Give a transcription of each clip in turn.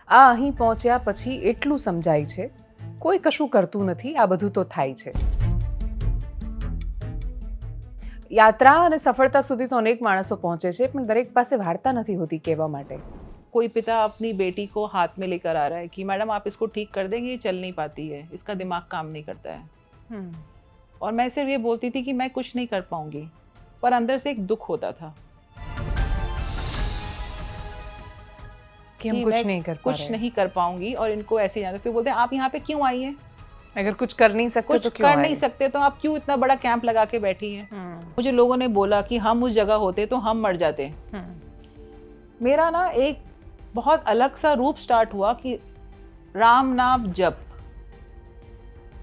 આ અહીં પહોંચ્યા પછી એટલું સમજાય છે, કોઈ કશું કરતું નથી, આ બધું તો થાય છે. યાત્રા અને સફળતા સુધી તો અનેક માણસો પહોંચે છે, પણ દરેક પાસે વાર્તા નથી હોતી કહેવા માટે. कोई पिता अपनी बेटी को हाथ में लेकर आ रहा है कि मैडम आप इसको ठीक कर देंगे, ये चल नहीं पाती है, इसका दिमाग काम नहीं करता है। और मैं सिर्फ ये बोलती थी कि मैं कुछ नहीं कर पाऊंगी, पर अंदर से एक दुख होता था कि हम कुछ नहीं कर पाऊंगी और इनको ऐसे जाना। फिर बोलते हैं आप यहाँ पे क्यों आई हैं? अगर कुछ कर नहीं सकते तो क्यों कर नहीं सकते तो आप क्यों इतना बड़ा कैंप लगा के बैठी हैं? मुझे लोगों ने बोला कि हम उस जगह होते तो हम मर जाते। मेरा ना एक बहुत अलग सा रूप स्टार्ट हुआ कि राम नाम जप,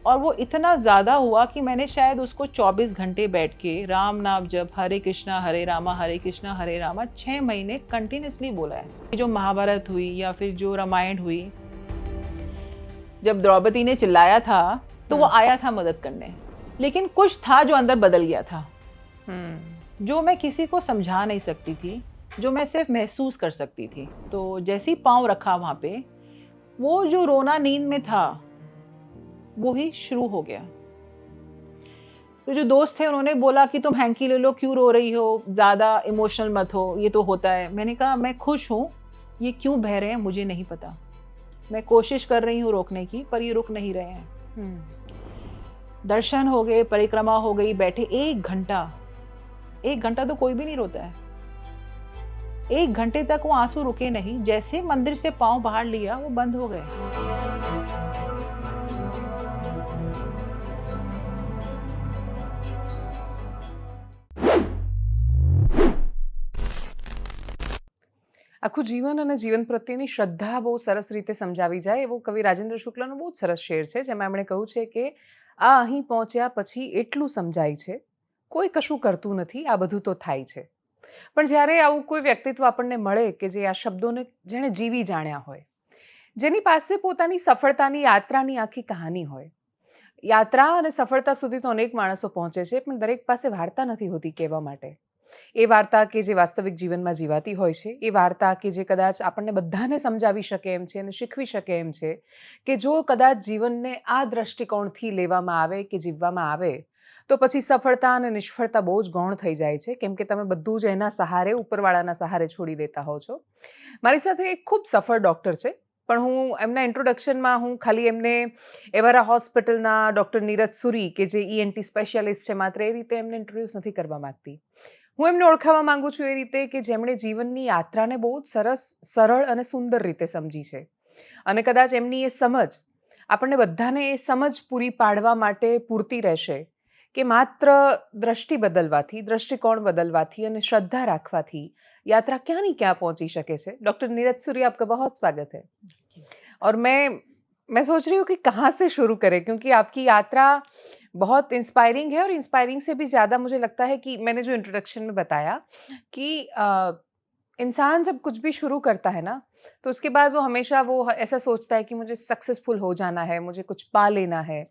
और वो इतना ज़्यादा हुआ कि मैंने शायद उसको 24 घंटे बैठ के राम नाम जप, हरे कृष्णा हरे रामा 6 महीने कंटिन्यूसली बोला है। जो महाभारत हुई या फिर जो रामायण हुई, जब द्रौपदी ने चिल्लाया था तो वो आया था मदद करने, लेकिन कुछ था जो अंदर बदल गया था, जो मैं किसी को समझा नहीं सकती थी, जो मैं सिर्फ महसूस कर सकती थी। तो जैसे ही पाँव रखा वहाँ पे, वो जो रोना नींद में था वो ही शुरू हो गया। तो जो दोस्त थे उन्होंने बोला कि तुम हैंकी ले लो, क्यों रो रही हो, ज़्यादा इमोशनल मत हो, ये तो होता है। मैंने कहा मैं खुश हूँ, ये क्यों बह रहे हैं मुझे नहीं पता, मैं कोशिश कर रही हूँ रोकने की, पर ये रुक नहीं रहे हैं। दर्शन हो गए, परिक्रमा हो गई, बैठे 1 घंटा तो कोई भी नहीं रोता है। 1 घंटे तक वो आंसू रुके नहीं, जैसे मंदिर से पाँव बाहर लिया वो बंद हो गए। આખું જીવન અને જીવન પ્રત્યેની શ્રદ્ધા બહુ સરસ રીતે સમજાવી જાય એવો કવિ રાજેન્દ્ર શુક્લનો બહુ સરસ શેર છે, જેમાં એમણે કહ્યું છે કે આ અહીં પહોંચ્યા પછી એટલું સમજાય છે, કોઈ કશું કરતું નથી, આ બધું તો થાય છે. પણ જ્યારે આવું કોઈ વ્યક્તિત્વ આપણને મળે કે જે આ શબ્દોને જેણે જીવી જાણ્યા હોય, જેની પાસે પોતાની સફળતાની યાત્રાની આખી કહાની હોય. યાત્રા અને સફળતા સુધી તો અનેક માણસો પહોંચે છે, પણ દરેક પાસે વાર્તા નથી હોતી કહેવા માટે. એ વાર્તા કે જે વાસ્તવિક જીવનમાં જીવાતી હોય છે, એ વાર્તા કે જે કદાચ આપણને બધાને સમજાવી શકે એમ છે અને શીખવી શકે એમ છે કે જો કદાચ જીવનને આ દૃષ્ટિકોણથી લેવામાં આવે કે જીવવામાં આવે તો પછી સફળતા અને નિષ્ફળતા બહુ જ ગૌણ થઈ જાય છે, કેમ કે તમે બધું જ એના સહારે, ઉપરવાળાના સહારે છોડી દેતા હો છો. મારી સાથે એક ખૂબ સફળ ડૉક્ટર છે, પણ હું એમના ઇન્ટ્રોડક્શનમાં હું ખાલી એમને એવારા હોસ્પિટલના ડૉક્ટર નીરજ સુરી કે જે ENT સ્પેશિયાલિસ્ટ છે, માત્ર એ રીતે એમને ઇન્ટ્રોડ્યુસ નથી કરવા માગતી. હું એમને ઓળખાવા માંગુ છું એ રીતે કે જેમણે જીવનની યાત્રાને બહુ જ સરસ, સરળ અને સુંદર રીતે સમજી છે. અને કદાચ એમની એ સમજ આપણને બધાને એ સમજ પૂરી પાડવા માટે પૂરતી રહેશે કે માત્ર દ્રષ્ટિ બદલવાથી, દૃષ્ટિકોણ બદલવાથી અને श्रद्धा રાખવાથી यात्रा क्या नहीं क्या पहुंची सके छे. डॉक्टर नीरज सूरी, आपका बहुत स्वागत है. और मैं सोच रही हूँ कि कहाँ से शुरू करें, क्योंकि आपकी यात्रा बहुत इंस्पायरिंग है, और इंस्पायरिंग से भी ज़्यादा मुझे लगता है कि मैंने जो इंट्रोडक्शन में बताया कि इंसान जब कुछ भी शुरू करता है ना, तो उसके बाद वो हमेशा वो ऐसा सोचता है कि मुझे सक्सेसफुल हो जाना है, मुझे कुछ पा लेना है.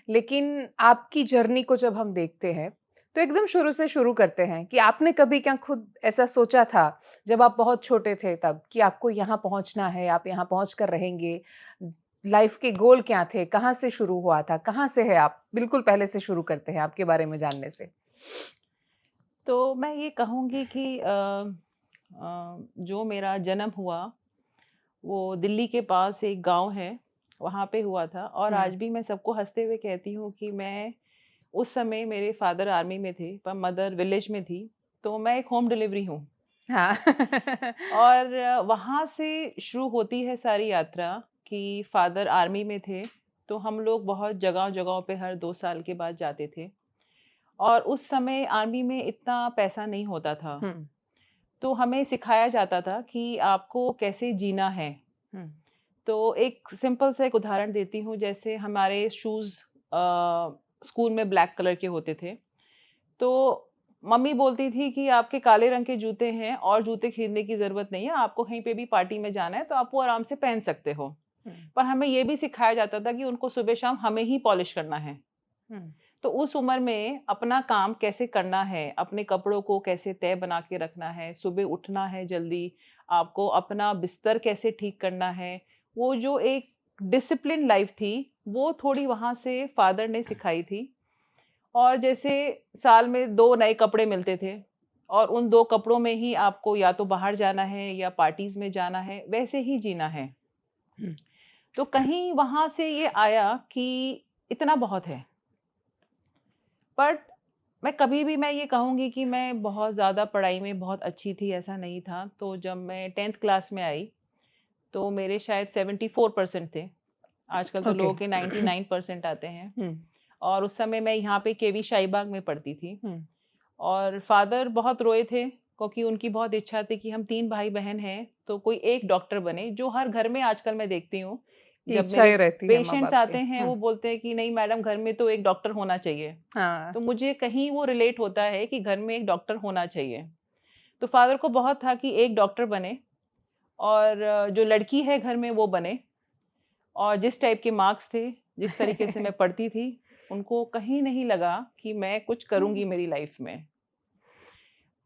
लेकिन आपकी जर्नी को जब हम देखते हैं तो एकदम शुरू से शुरू करते हैं कि आपने कभी क्या खुद ऐसा सोचा था जब आप बहुत छोटे थे तब कि आपको यहाँ पहुँचना है, आप यहाँ पहुँच कर रहेंगे, लाइफ के गोल क्या थे, कहाँ से शुरू हुआ था, कहाँ से है आप? बिल्कुल पहले से शुरू करते हैं आपके बारे में जानने से. तो मैं ये कहूँगी कि जो मेरा जन्म हुआ वो दिल्ली के पास एक गांव है, वहाँ पे हुआ था। और आज भी मैं सबको हंसते हुए कहती हूँ कि मैं उस समय, मेरे फादर आर्मी में थे पर मदर विलेज में थी, तो मैं एक होम डिलीवरी हूँ। हाँ. और वहाँ से शुरू होती है सारी यात्रा कि फादर आर्मी में थे, तो हम लोग बहुत जगहों पे हर 2 साल के बाद जाते थे। और उस समय आर्मी में इतना पैसा नहीं होता था, तो हमें सिखाया जाता था कि आपको कैसे जीना है। तो एक सिंपल सा एक उदाहरण देती हूँ, जैसे हमारे शूज़ स्कूल में ब्लैक कलर के होते थे, तो मम्मी बोलती थी कि आपके काले रंग के जूते हैं और जूते खरीदने की ज़रूरत नहीं है, आपको कहीं पे भी पार्टी में जाना है तो आप वो आराम से पहन सकते हो। पर हमें ये भी सिखाया जाता था कि उनको सुबह शाम हमें ही पॉलिश करना है। तो उस उम्र में अपना काम कैसे करना है, अपने कपड़ों को कैसे तय बना के रखना है, सुबह उठना है जल्दी, आपको अपना बिस्तर कैसे ठीक करना है, वो जो एक डिसिप्लिन लाइफ थी वो थोड़ी वहाँ से फादर ने सिखाई थी। और जैसे साल में 2 नए कपड़े मिलते थे और उन 2 कपड़ों में ही आपको या तो बाहर जाना है या पार्टीज़ में जाना है, वैसे ही जीना है। तो कहीं वहाँ से ये आया कि इतना बहुत है। बट मैं कभी भी मैं ये कहूँगी कि मैं बहुत ज़्यादा पढ़ाई में बहुत अच्छी थी, ऐसा नहीं था। तो जब मैं 10th क्लास में आई, तो मेरे शायद 74% थे। आजकल तो लोगों के 99% आते हैं। और उस समय मैं यहाँ पे केवी शाहीबाग में पढ़ती थी। और फादर बहुत रोए थे क्योंकि उनकी बहुत इच्छा थी कि हम 3 भाई-बहन हैं, तो कोई एक डॉक्टर बने, जो हर घर में आजकल मैं देखती हूँ। जब मेरे पेशेंट्स आते हैं, वो बोलते हैं कि नहीं मैडम, घर में तो एक डॉक्टर होना चाहिए। तो मुझे कहीं वो रिलेट होता है कि घर में एक डॉक्टर होना चाहिए। तो फादर को बहुत था कि एक डॉक्टर बने और जो लड़की है घर में वो बने। और जिस टाइप के मार्क्स थे, जिस तरीके से मैं पढ़ती थी, उनको कहीं नहीं लगा कि मैं कुछ करूँगी मेरी लाइफ में।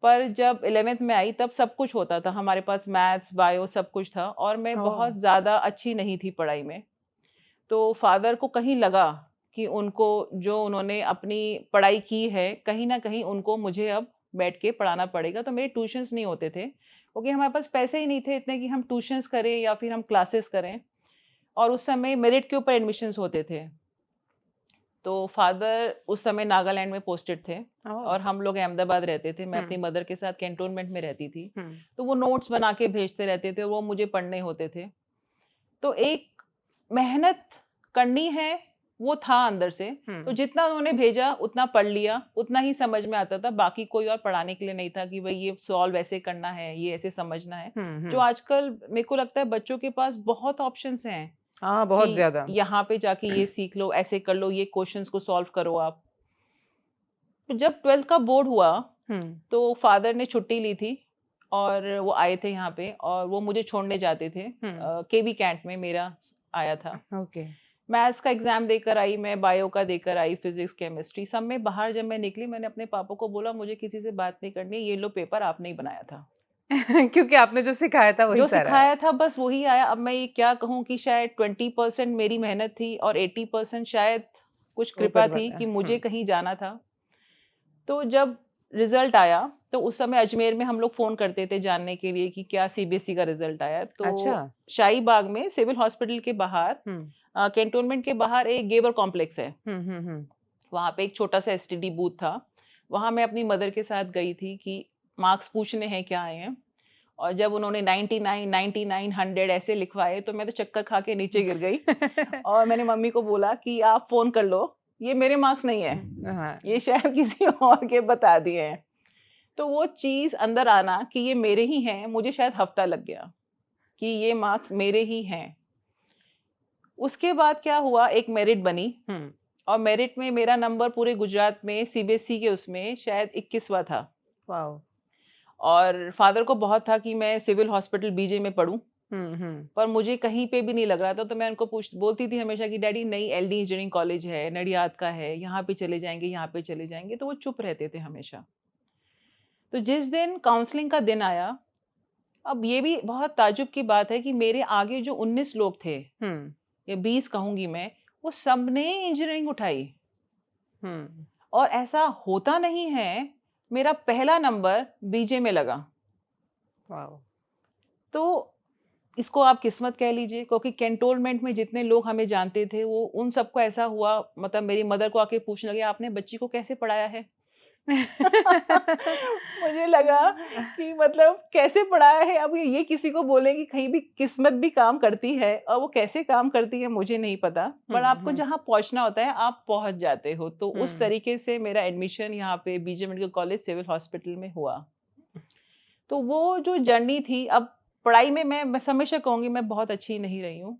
पर जब 11th में आई तब सब कुछ होता था, हमारे पास मैथ्स, बायो सब कुछ था और मैं बहुत ज़्यादा अच्छी नहीं थी पढ़ाई में। तो फादर को कहीं लगा कि उनको जो उन्होंने अपनी पढ़ाई की है, कहीं न कहीं उनको मुझे अब बैठ के पढ़ाना पड़ेगा। तो मेरे ट्यूशन्स नहीं होते थे, क्योंकि हमारे पास पैसे ही नहीं थे इतने कि हम ट्यूशन्स करें या फिर हम क्लासेस करें। और उस समय मेरिट के ऊपर एडमिशन्स होते थे। तो फादर उस समय नागालैंड में पोस्टेड थे और हम लोग अहमदाबाद रहते थे। मैं अपनी मदर के साथ कैंटोनमेंट में रहती थी। तो वो नोट्स बना के भेजते रहते थे, वो मुझे पढ़ने होते थे। तो एक मेहनत करनी है वो था अंदर से। तो जितना उन्होंने भेजा उतना पढ़ लिया, उतना ही समझ में आता था। बाकी कोई और पढ़ाने के लिए नहीं था कि भाई ये सॉल्व ऐसे करना है, ये ऐसे समझना है। जो आजकल मेरे को लगता है बच्चों के पास बहुत ऑप्शंस हैं। हाँ, बहुत ज्यादा। यहाँ पे जाके ये सीख लो, ऐसे कर लो, ये क्वेश्चंस को सॉल्व करो आप। तो जब 12th का बोर्ड हुआ तो फादर ने छुट्टी ली थी और वो आए थे यहाँ पे और वो मुझे छोड़ने जाते थे। केवी कैंट में मेरा आया था। मैथ्स का एग्जाम देकर आई मैं, बायो का देकर आई, फिजिक्स, केमिस्ट्री सब में। बाहर जब मैं निकली, मैंने अपने पापा को बोला मुझे किसी से बात नहीं करनी, ये लो पेपर आपने ही बनाया था। क्योंकि आपने जो सिखाया था वही जो सिखाया था बस वही आया। अब मैं ये क्या कहूँ कि शायद 20% मेरी मेहनत थी और 80% शायद कुछ कृपा थी कि मुझे कहीं जाना था। तो जब रिजल्ट आया तो उस समय अजमेर में हम लोग फोन करते थे जानने के लिए कि क्या सीबीएसई का रिजल्ट आया। तो शाहीबाग में सिविल हॉस्पिटल के बाहर, कैंटोनमेंट के बाहर एक गेबर कॉम्प्लेक्स है। वहाँ पे एक छोटा सा एसटीडी बूथ था। वहाँ मैं अपनी मदर के साथ गई थी कि मार्क्स पूछने हैं क्या आए हैं। और जब उन्होंने 99, 99, 100 ऐसे लिखवाए तो मैं तो चक्कर खा के नीचे गिर गई। और मैंने मम्मी को बोला कि आप फोन कर लो, ये मेरे मार्क्स नहीं है, ये शायद किसी और के बता दिए हैं। तो वो चीज़ अंदर आना कि ये मेरे ही हैं, मुझे शायद हफ्ता लग गया कि ये मार्क्स मेरे ही हैं। उसके बाद क्या हुआ, एक मेरिट बनी और मेरिट में मेरा नंबर पूरे गुजरात में सीबीएसई के उसमें शायद 21वां था। वाओ। और फादर को बहुत था कि मैं सिविल हॉस्पिटल बीजे में पढ़ूं। पर मुझे कहीं पे भी नहीं लग रहा था। तो मैं उनको बोलती थी हमेशा कि डैडी नहीं, एलडी इंजीनियरिंग कॉलेज है, नडियाद का है, यहाँ पे चले जाएंगे, यहाँ पे चले जाएंगे। तो वो चुप रहते थे हमेशा। तो जिस दिन काउंसलिंग का दिन आया, अब ये भी बहुत ताजुब की बात है कि मेरे आगे जो 19 लोग थे या 20 कहूंगी मैं, वो सबने इंजीनियरिंग उठाई। और ऐसा होता नहीं है, मेरा पहला नंबर बीजे में लगा। वाओ। तो इसको आप किस्मत कह लीजिए, क्योंकि कैंटोनमेंट में जितने लोग हमें जानते थे वो उन सबको ऐसा हुआ। मतलब मेरी मदर को आके पूछने लगे आपने बच्ची को कैसे पढ़ाया है। मुझे लगा कि मतलब कैसे पढ़ाया है। अब ये किसी को बोले कि कहीं भी किस्मत भी काम करती है, और वो कैसे काम करती है मुझे नहीं पता, पर आपको जहाँ पहुँचना होता है आप पहुँच जाते हो। तो उस तरीके से मेरा एडमिशन यहाँ पे B J medical college civil hospital में हुआ। तो वो जो जर्नी थी, अब पढ़ाई में मैं हमेशा कहूँगी मैं बहुत अच्छी नहीं रही हूँ।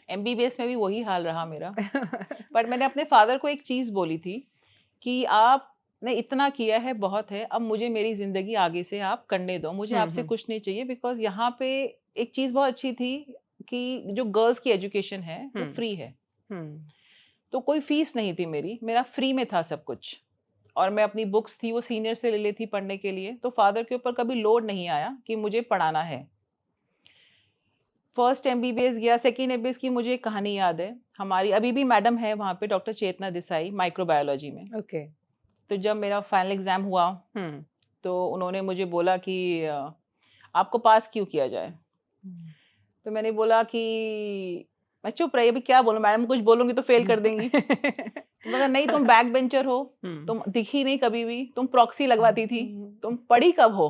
एमबीबीएस में भी वही हाल रहा मेरा। पर मैंने अपने फादर को एक चीज़ बोली थी कि आपने इतना किया है, बहुत है, अब मुझे मेरी ज़िंदगी आगे से आप करने दो, मुझे आपसे कुछ नहीं चाहिए। बिकॉज यहाँ पे एक चीज़ बहुत अच्छी थी कि जो गर्ल्स की एजुकेशन है वो फ्री है। तो कोई फीस नहीं थी मेरा फ्री में था सब कुछ। और मैं अपनी बुक्स थी वो सीनियर से ले ली थी पढ़ने के लिए। तो फादर के ऊपर कभी लोड नहीं आया कि मुझे पढ़ाना है। फर्स्ट MBBS गया, सेकेंड MBBS की मुझे एक कहानी याद है। हमारी अभी भी मैडम है वहाँ पे, डॉक्टर चेतना देसाई, माइक्रोबायोलॉजी में। ओके। तो जब मेरा फाइनल एग्जाम हुआ तो उन्होंने मुझे बोला कि आपको पास क्यों किया जाए। तो मैंने बोला कि मैं चुप रही, अभी क्या बोलूं, मैडम कुछ बोलूंगी तो फेल कर देंगी। तो मगर नहीं, तुम बैक बेंचर हो, तुम दिखी नहीं कभी भी, तुम प्रॉक्सी लगवाती थी, तुम पढ़ी कब हो।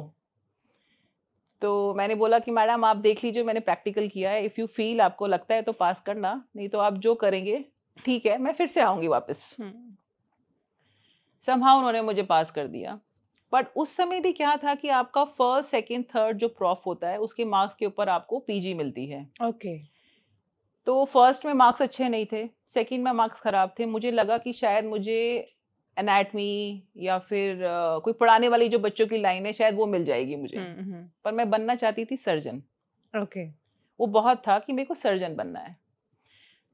तो मैंने बोला कि मैडम आप देख लीजिए, मैंने प्रैक्टिकल किया है, इफ़ यू फील आपको लगता है तो पास करना, नहीं तो आप जो करेंगे ठीक है, मैं फिर से आऊँगी वापस। समहाउ उन्होंने मुझे पास कर दिया। बट उस समय भी क्या था कि आपका फर्स्ट सेकंड थर्ड जो प्रॉफ होता है उसके मार्क्स के ऊपर आपको पीजी मिलती है। ओके। तो फर्स्ट में मार्क्स अच्छे नहीं थे, सेकंड में मार्क्स ख़राब थे। मुझे लगा कि शायद मुझे एनाटमी या फिर कोई पढ़ाने वाली जो बच्चों की लाइन है शायद वो मिल जाएगी मुझे। पर मैं बनना चाहती थी सर्जन। ओके। वो बहुत था कि मेरे को सर्जन बनना है।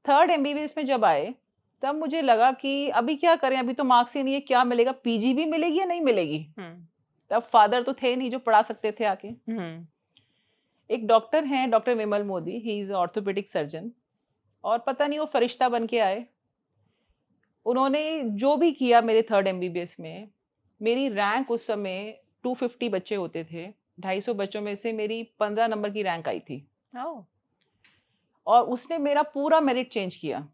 थर्ड MBBS में जब आए तब मुझे लगा कि अभी क्या करें, अभी तो मार्क्स ही नहीं है, क्या मिलेगा, पीजी भी मिलेगी या नहीं मिलेगी। तब फादर तो थे नहीं जो पढ़ा सकते थे आके। एक डॉक्टर हैं, doctor Vimal Modi, he is orthopaedic surgeon, और पता नहीं वो फरिश्ता बन के आए। उन्होंने जो भी किया मेरे थर्ड MBBS में, मेरी रैंक उस समय 250 बच्चे होते थे, 250 बच्चों में से मेरी 15 नंबर की रैंक आई थी। और उसने मेरा पूरा मेरिट चेंज किया।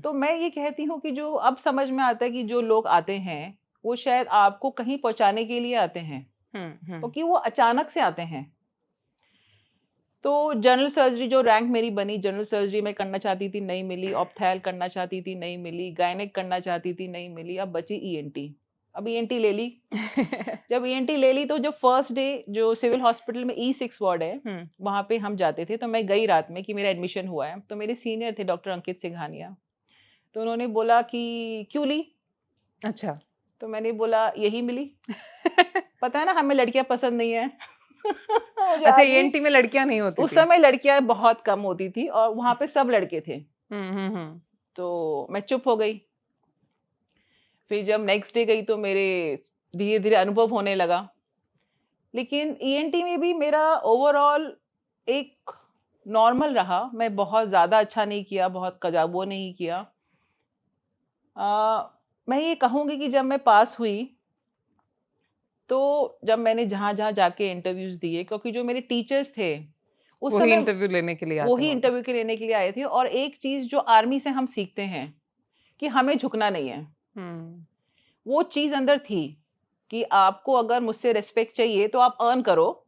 तो मैं ये कहती हूँ कि जो अब समझ में आता है कि जो लोग आते हैं वो शायद आपको कहीं पहुंचाने के लिए आते हैं, क्योंकि वो अचानक से आते हैं। तो जनरल सर्जरी जो रैंक मेरी बनी, जनरल सर्जरी मैं करना चाहती थी, नहीं मिली। ऑप्थैल करना चाहती थी, नहीं मिली। गायनेक करना चाहती थी, नहीं मिली। अब बची ENT। अब ENT ले ली। जब ENT ले ली तो जो फर्स्ट डे जो सिविल हॉस्पिटल में E6 वार्ड है वहाँ पे हम जाते थे, तो मैं गई रात में कि मेरा एडमिशन हुआ है। तो मेरे सीनियर थे डॉक्टर अंकित सिंघानिया, तो उन्होंने बोला कि क्यों ली। अच्छा। तो मैंने बोला यही मिली। पता है ना, हमें लड़कियां पसंद नहीं है। अच्छा, ENT में लड़कियां नहीं होती उस थी? समय लड़कियां बहुत कम होती थी और वहां पे सब लड़के थे। तो मैं चुप हो गई। फिर जब नेक्स्ट डे गई तो मेरे धीरे धीरे अनुभव होने लगा। लेकिन ENT में भी मेरा ओवरऑल एक नॉर्मल रहा। मैं बहुत ज़्यादा अच्छा नहीं किया, बहुत वो नहीं किया। मैं ये कहूँगी कि जब मैं पास हुई तो जब मैंने जहाँ जहाँ जाके इंटरव्यूज़ दिए, क्योंकि जो मेरे टीचर्स थे उस वही समय इंटरव्यू लेने के लिए आते वही इंटरव्यू के लेने के लिए आए थे। और एक चीज़ जो आर्मी से हम सीखते हैं कि हमें झुकना नहीं है, वो चीज़ अंदर थी कि आपको अगर मुझसे रिस्पेक्ट चाहिए तो आप अर्न करो,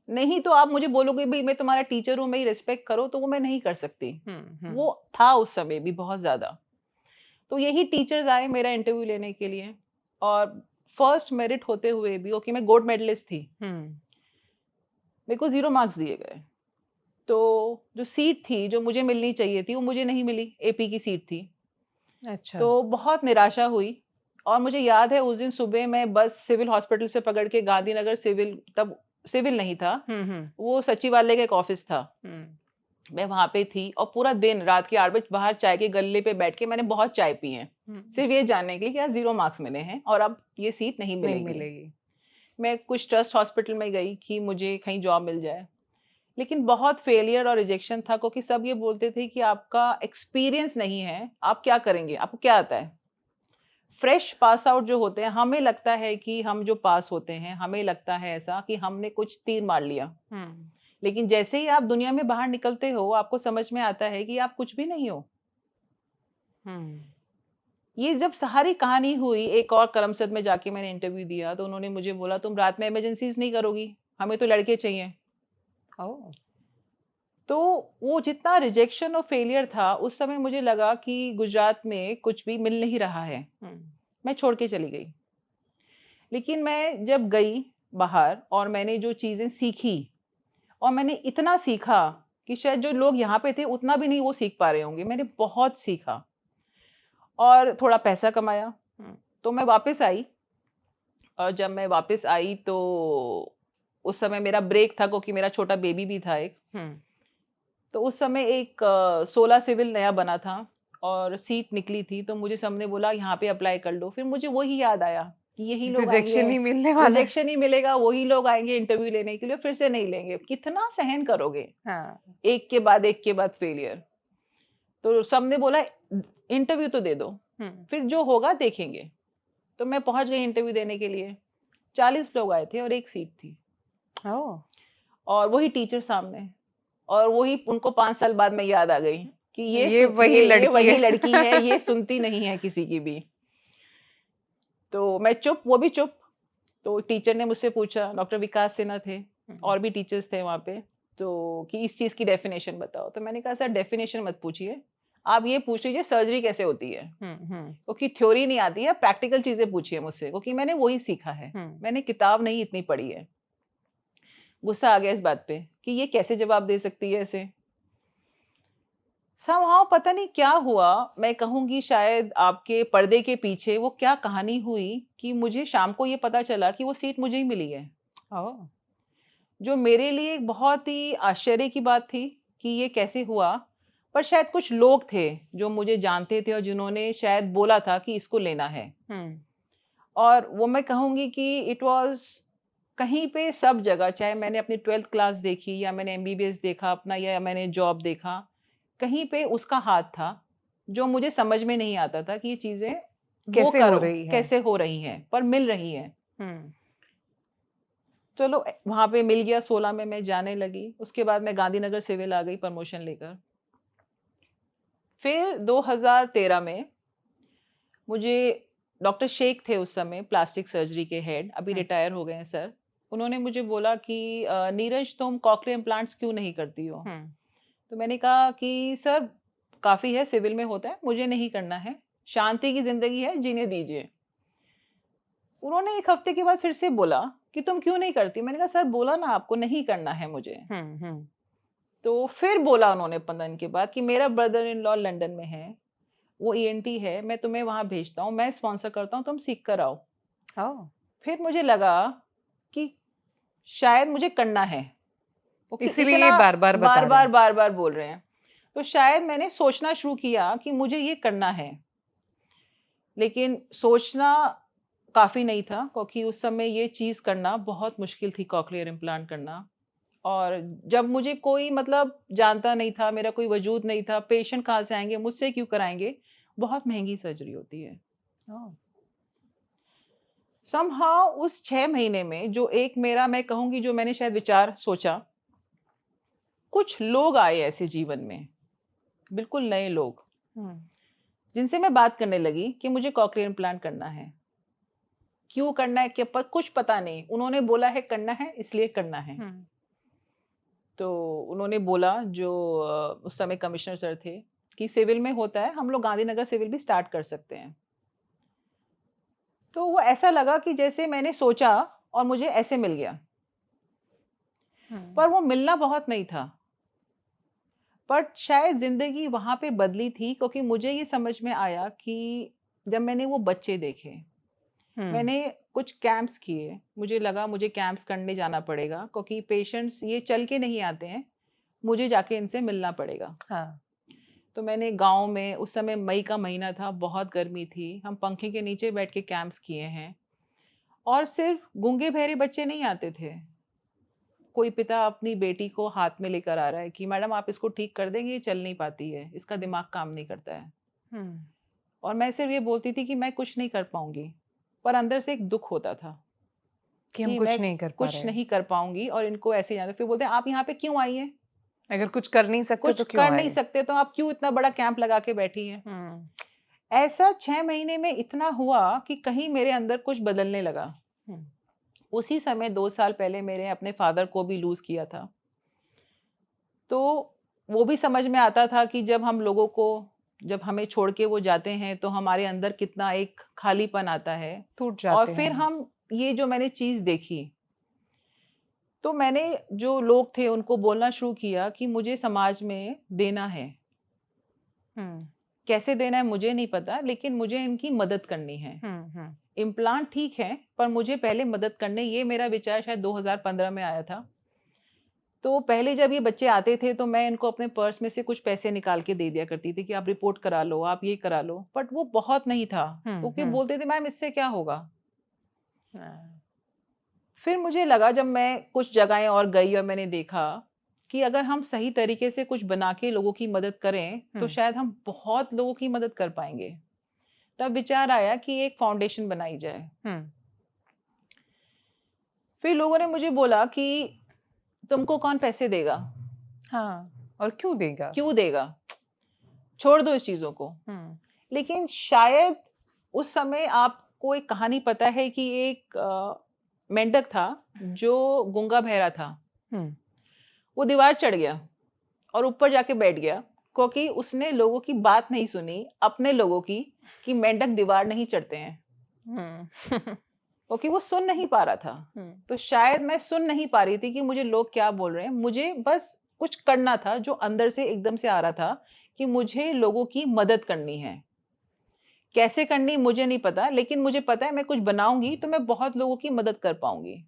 नहीं तो आप मुझे बोलोगे भाई मैं तुम्हारा टीचर हूँ, मेरी रिस्पेक्ट करो, तो वो मैं नहीं कर सकती। वो था उस समय भी बहुत ज़्यादा। तो यही टीचर्स आए मेरा इंटरव्यू लेने के लिए, और फर्स्ट मेरिट होते हुए भी, ओके मैं गोल्ड मेडलिस्ट थी, मेरे को 0 मार्क्स दिए गए। तो जो सीट थी जो मुझे मिलनी चाहिए थी वो मुझे नहीं मिली, AP की सीट थी। अच्छा। तो बहुत निराशा हुई। और मुझे याद है उस दिन सुबह मैं बस सिविल हॉस्पिटल से पकड़ के गांधीनगर सिविल, तब सिविल नहीं था, वो सचिवालय का एक ऑफिस था, मैं वहां पे थी। और पूरा दिन रात के 8 बजे बाहर चाय के गल्ले पे बैठ के मैंने बहुत चाय पी है, सिर्फ ये जानने के लिए कि यार 0 मार्क्स मिले हैं और अब ये सीट नहीं मिलेगी। मैं कुछ ट्रस्ट हॉस्पिटल में गई कि मुझे कहीं जॉब मिल जाए, लेकिन बहुत फेलियर और रिजेक्शन था, क्योंकि सब ये बोलते थे कि आपका एक्सपीरियंस नहीं है, आप क्या करेंगे, आपको क्या आता है। फ्रेश पास आउट जो होते हैं, हमें लगता है कि हम जो पास होते हैं हमें लगता है ऐसा कि हमने कुछ तीर मार लिया, लेकिन जैसे ही आप दुनिया में बाहर निकलते हो आपको समझ में आता है कि आप कुछ भी नहीं हो। ये जब सारी कहानी हुई, एक और करमसद में जाके मैंने इंटरव्यू दिया तो उन्होंने मुझे बोला तुम रात में इमरजेंसीज नहीं करोगी, हमें तो लड़के चाहिए। तो वो जितना रिजेक्शन और फेलियर था उस समय मुझे लगा कि गुजरात में कुछ भी मिल नहीं रहा है, मैं छोड़ के चली गई। लेकिन मैं जब गई बाहर और मैंने जो चीज़ें सीखी, और मैंने इतना सीखा कि शायद जो लोग यहाँ पे थे उतना भी नहीं वो सीख पा रहे होंगे। मैंने बहुत सीखा और थोड़ा पैसा कमाया। तो मैं वापस आई, और जब मैं वापस आई तो उस समय मेरा ब्रेक था क्योंकि मेरा छोटा बेबी भी था एक। तो उस समय एक 16 सिविल नया बना था और सीट निकली थी, तो मुझे सबने बोला यहाँ पे अप्लाई कर लो। फिर मुझे वही याद आया, कि यही लोग रिजेक्शन ही मिलने वाला है। रिजेक्शन ही मिलेगा, वही लोग आएंगे इंटरव्यू लेने के लिए, फिर से नहीं लेंगे, कितना सहन करोगे? हाँ, एक के बाद फेलियर। तो सबने बोला इंटरव्यू तो दे दो, फिर जो होगा देखेंगे। तो मैं पहुंच गई इंटरव्यू देने के लिए। 40 लोग आए थे और एक सीट थी, ओह, और वही टीचर सामने, और वही उनको 5 साल बाद में याद आ गई कि ये वही लड़की है। ये सुनती नहीं है किसी की भी। तो मैं चुप, वो भी चुप। तो टीचर ने मुझसे पूछा, डॉक्टर विकास सिन्हा थे, और भी टीचर्स थे वहाँ पे, तो कि इस चीज़ की डेफिनेशन बताओ। तो मैंने कहा सर डेफिनेशन मत पूछिए, आप ये पूछ लीजिए सर्जरी कैसे होती है, क्योंकि थ्योरी नहीं आती है, प्रैक्टिकल चीज़ें पूछिए मुझसे, क्योंकि मैंने वही सीखा है, मैंने किताब नहीं इतनी पढ़ी है। गुस्सा आ गया इस बात पे कि ये कैसे जवाब दे सकती है ऐसे। समहाउ पता नहीं क्या हुआ, मैं कहूँगी शायद आपके पर्दे के पीछे वो क्या कहानी हुई कि मुझे शाम को ये पता चला कि वो सीट मुझे ही मिली है। ओह, जो मेरे लिए एक बहुत ही आश्चर्य की बात थी कि ये कैसे हुआ, पर शायद कुछ लोग थे जो मुझे जानते थे और जिन्होंने शायद बोला था कि इसको लेना है। और वो मैं कहूँगी कि इट वाज कहीं पे सब जगह, चाहे मैंने अपनी 12th क्लास देखी या मैंने MBBS देखा अपना, या मैंने जॉब देखा, कहीं पे उसका हाथ था जो मुझे समझ में नहीं आता था कि ये चीज़ें कैसे हो रही हैं, पर मिल रही हैं। चलो वहाँ पे मिल गया, 16 में मैं जाने लगी। उसके बाद मैं गांधीनगर सिविल आ गई प्रमोशन लेकर। फिर 2013 में मुझे डॉक्टर शेख थे उस समय, प्लास्टिक सर्जरी के हेड, अभी रिटायर हो गए हैं सर। उन्होंने मुझे बोला कि नीरज तुम कॉकलियर इम्प्लांट्स क्यों नहीं करती हो? तो मैंने कहा कि सर काफ़ी है, सिविल में होता है, मुझे नहीं करना है, शांति की ज़िंदगी है, जीने दीजिए। उन्होंने 1 हफ्ते के बाद फिर से बोला कि तुम क्यों नहीं करती? मैंने कहा सर बोला ना आपको नहीं करना है मुझे। तो फिर बोला उन्होंने 15 दिन के बाद कि मेरा ब्रदर इन लॉ लंदन में है, वो ENT है, मैं तुम्हें वहाँ भेजता हूँ, मैं स्पॉन्सर करता हूँ, तुम सीख कर आओ। फिर मुझे लगा कि शायद मुझे करना है, इसीलिए बार बार बोल रहे हैं। तो शायद मैंने सोचना शुरू किया कि मुझे ये करना है, लेकिन सोचना काफ़ी नहीं था, क्योंकि उस समय ये चीज़ करना बहुत मुश्किल थी, कॉकलियर इम्प्लांट करना। और जब मुझे कोई मतलब जानता नहीं था, मेरा कोई वजूद नहीं था, पेशेंट कहाँ से आएंगे, मुझसे क्यों कराएंगे, बहुत महंगी सर्जरी होती है। समहाउ उस 6 महीने में जो एक मेरा, मैं कहूँगी जो मैंने शायद विचार सोचा, कुछ लोग आए ऐसे जीवन में, बिल्कुल नए लोग, जिनसे मैं बात करने लगी कि मुझे कॉकलियर इम्प्लांट करना है। क्यों करना है, क्या कुछ पता नहीं, उन्होंने बोला है करना है इसलिए करना है। तो उन्होंने बोला, जो उस समय कमिश्नर सर थे, कि सिविल में होता है, हम लोग गांधीनगर सिविल भी स्टार्ट कर सकते हैं। तो वो ऐसा लगा कि जैसे मैंने सोचा और मुझे ऐसे मिल गया, पर वो मिलना बहुत नहीं था। बट शायद जिंदगी वहां पे बदली थी, क्योंकि मुझे ये समझ में आया कि जब मैंने वो बच्चे देखे, मैंने कुछ कैंप्स किए, मुझे लगा मुझे कैंप्स करने जाना पड़ेगा, क्योंकि पेशेंट्स ये चल के नहीं आते हैं, मुझे जाके इनसे मिलना पड़ेगा। तो मैंने गांव में, उस समय मई का महीना था, बहुत गर्मी थी, हम पंखे के नीचे बैठ के कैंप्स किए हैं। और सिर्फ गूंगे बहरे बच्चे नहीं आते थे, कोई पिता अपनी बेटी को हाथ में लेकर आ रहा है कि मैडम आप इसको ठीक कर देंगे, ये चल नहीं पाती है, इसका दिमाग काम नहीं करता है। और मैं सिर्फ ये बोलती थी कि मैं कुछ नहीं कर पाऊंगी, पर अंदर से एक दुख होता था कि हम कुछ नहीं कर पाऊंगी, और इनको ऐसे जाना। फिर बोलते हैं आप यहाँ पे क्यों आई हैं? अगर कुछ कर नहीं सकते तो क्यों कर नहीं सकते तो आप क्यों इतना बड़ा कैंप लगा के बैठी हैं? ऐसा 6 महीने में इतना हुआ कि कहीं मेरे अंदर कुछ बदलने लगा। उसी समय 2 साल पहले मेरे अपने फादर को भी लूज किया था, तो वो भी समझ में आता था कि जब हम लोगों को, जब हमें छोड़ के वो जाते हैं तो हमारे अंदर कितना एक खालीपन आता है, टूट जाते और फिर हम ये जो मैंने चीज देखी, तो मैंने जो लोग थे उनको बोलना शुरू किया कि मुझे समाज में देना है। कैसे देना है मुझे नहीं पता, लेकिन मुझे इनकी मदद करनी है। इम्प्लांट ठीक है, पर मुझे पहले मदद करने, ये मेरा विचार शायद 2015 में आया था। तो पहले जब ये बच्चे आते थे तो मैं इनको अपने पर्स में से कुछ पैसे निकाल के दे दिया करती थी कि आप रिपोर्ट करा लो, आप ये करा लो, बट वो बहुत नहीं था, क्योंकि बोलते थे मैम इससे क्या होगा, फिर मुझे लगा जब मैं कुछ जगहें और गई और मैंने देखा कि अगर हम सही तरीके से कुछ बना के लोगों की मदद करें तो शायद हम बहुत लोगों की मदद कर पाएंगे। तब विचार आया कि एक फाउंडेशन बनाई जाए। फिर लोगों ने मुझे बोला कि तुमको कौन पैसे देगा? हाँ, और क्यों देगा? छोड़ दो इस चीजों को। लेकिन शायद उस समय आपको एक कहानी पता है कि एक मेंढक था जो गूंगा बहरा था। वो दीवार चढ़ गया और ऊपर जाके बैठ गया क्योंकि उसने लोगों की बात नहीं सुनी, अपने लोगों की, कि मेंढक दीवार नहीं चढ़ते हैं। क्योंकि वो सुन नहीं पा रहा था। तो शायद मैं सुन नहीं पा रही थी कि मुझे लोग क्या बोल रहे हैं। मुझे बस कुछ करना था जो अंदर से एकदम से आ रहा था कि मुझे लोगों की मदद करनी है। कैसे करनी मुझे नहीं पता, लेकिन मुझे पता है मैं कुछ बनाऊंगी तो मैं बहुत लोगों की मदद कर पाऊंगी।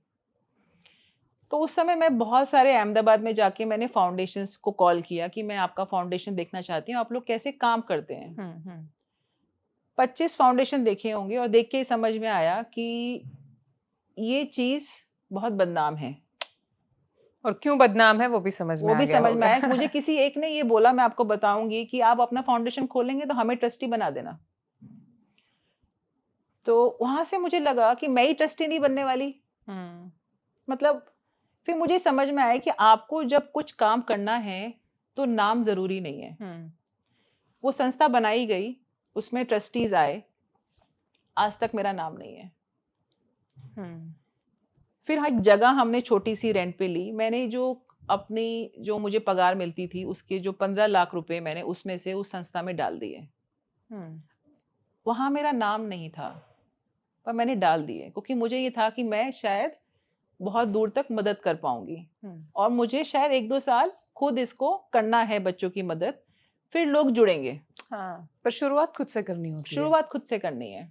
तो उस समय मैं बहुत सारे अहमदाबाद में जाके मैंने फाउंडेशंस को कॉल किया कि मैं आपका फाउंडेशन देखना चाहती हूँ, आप लोग कैसे काम करते हैं। 25 फाउंडेशन देखे होंगे और देख के ही समझ में आया कि ये चीज बहुत बदनाम है। और क्यों बदनाम है वो भी समझ में आया। मुझे किसी एक ने ये बोला, मैं आपको बताऊंगी, कि आप अपना फाउंडेशन खोलेंगे तो हमें ट्रस्टी बना देना। तो वहां से मुझे लगा कि मैं ही ट्रस्टी नहीं बनने वाली। मतलब फिर मुझे समझ में आया कि आपको जब कुछ काम करना है तो नाम जरूरी नहीं है। वो संस्था बनाई गई, उसमें ट्रस्टीज आए, आज तक मेरा नाम नहीं है। फिर एक जगह हमने छोटी सी रेंट पे ली। मैंने जो मुझे पगार मिलती थी उसके जो 15 लाख रुपए मैंने उसमें से उस संस्था में डाल दिए। वहां मेरा नाम नहीं था पर मैंने डाल दिए क्योंकि मुझे ये था कि मैं शायद बहुत दूर तक मदद कर पाऊंगी और मुझे शायद 1-2 साल खुद इसको करना है, बच्चों की मदद, फिर लोग जुड़ेंगे। पर शुरुआत खुद से करनी होती है। शुरुआत खुद से करनी है।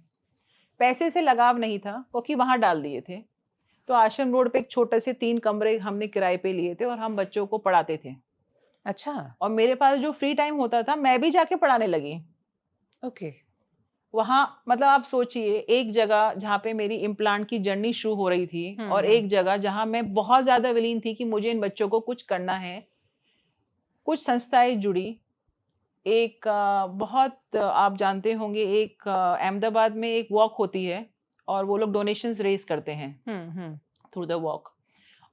पैसे से लगाव नहीं था क्योंकि वहां डाल दिए थे। तो आश्रम रोड पे एक छोटे से 3 कमरे हमने किराए पे लिए थे और हम बच्चों को पढ़ाते थे। अच्छा। और मेरे पास जो फ्री टाइम होता था मैं भी जाके पढ़ाने लगी। ओके। वहाँ मतलब आप सोचिए, एक जगह जहाँ पे मेरी इम्प्लांट की जर्नी शुरू हो रही थी और एक जगह जहाँ मैं बहुत ज्यादा विलीन थी कि मुझे इन बच्चों को कुछ करना है। कुछ संस्थाएं जुड़ी। एक बहुत आप जानते होंगे, एक अहमदाबाद में एक वॉक होती है और वो लोग डोनेशंस रेज करते हैं थ्रू द वॉक।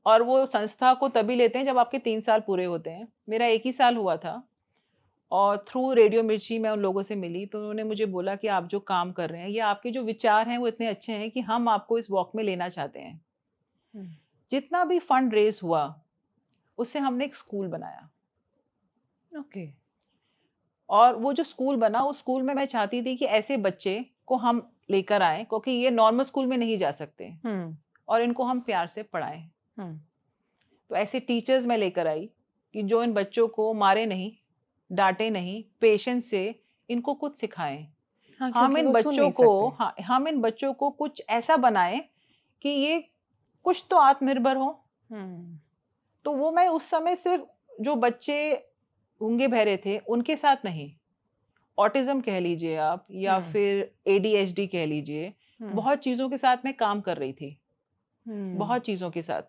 और वो संस्था को तभी लेते हैं जब आपके 3 साल पूरे होते हैं। मेरा 1 ही साल हुआ था और थ्रू रेडियो मिर्ची मैं उन लोगों से मिली तो उन्होंने मुझे बोला कि आप जो काम कर रहे हैं या आपके जो विचार हैं वो इतने अच्छे हैं कि हम आपको इस वॉक में लेना चाहते हैं। जितना भी फंड रेज हुआ उससे हमने एक स्कूल बनाया। ओके। और वो जो स्कूल बना, उस स्कूल में मैं चाहती थी कि ऐसे बच्चे को हम लेकर आए क्योंकि ये नॉर्मल स्कूल में नहीं जा सकते और इनको हम प्यार से पढ़ाएं। तो ऐसे टीचर्स मैं लेकर आई कि जो इन बच्चों को मारे नहीं, डांटे नहीं, पेशेंस से इनको कुछ सिखाएं। हम इन बच्चों को कुछ ऐसा बनाएं कि ये कुछ तो आत्मनिर्भर हो। तो वो मैं उस समय सिर्फ जो बच्चे गूंगे बहरे थे उनके साथ नहीं, ऑटिज्म कह लीजिए आप या फिर ADHD कह लीजिए, बहुत चीजों के साथ मैं काम कर रही थी। बहुत चीजों के साथ,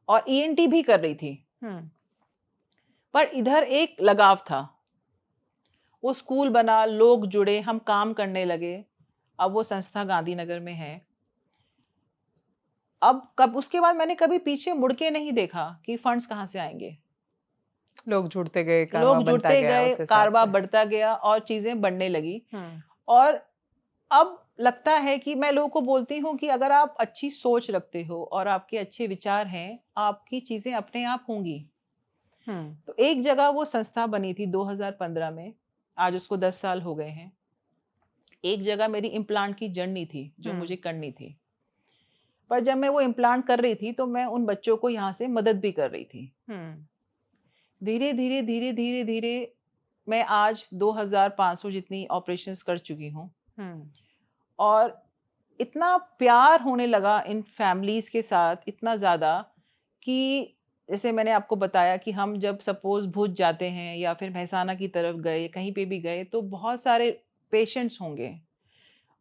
और ENT भी कर रही थी। पर इधर एक लगाव था। वो स्कूल बना, लोग जुड़े, हम काम करने लगे। अब वो संस्था गांधीनगर में है। अब उसके बाद मैंने कभी पीछे मुड़ के नहीं देखा कि फंड्स कहाँ से आएंगे। लोग जुड़ते गए, कारवा बढ़ता गया और चीजें बढ़ने लगी। और अब लगता है कि मैं लोगों को बोलती हूँ कि अगर आप अच्छी सोच रखते हो और आपके अच्छे विचार हैं, आपकी चीजें अपने आप होंगी। तो एक जगह वो संस्था बनी थी 2015 में, आज उसको 10 साल हो गए हैं। एक जगह मेरी इम्प्लांट की जर्नी थी जो मुझे करनी थी। पर जब मैं वो इम्प्लांट कर रही थी तो मैं उन बच्चों को यहाँ से मदद भी कर रही थी। धीरे धीरे धीरे धीरे धीरे मैं आज 2500 जितनी ऑपरेशंस कर चुकी हूँ। और इतना प्यार होने लगा इन फैमिलीज के साथ, इतना ज़्यादा कि जैसे मैंने आपको बताया कि हम जब सपोज भुज जाते हैं या फिर मेहसाना की तरफ गए, कहीं पे भी गए, तो बहुत सारे पेशेंट्स होंगे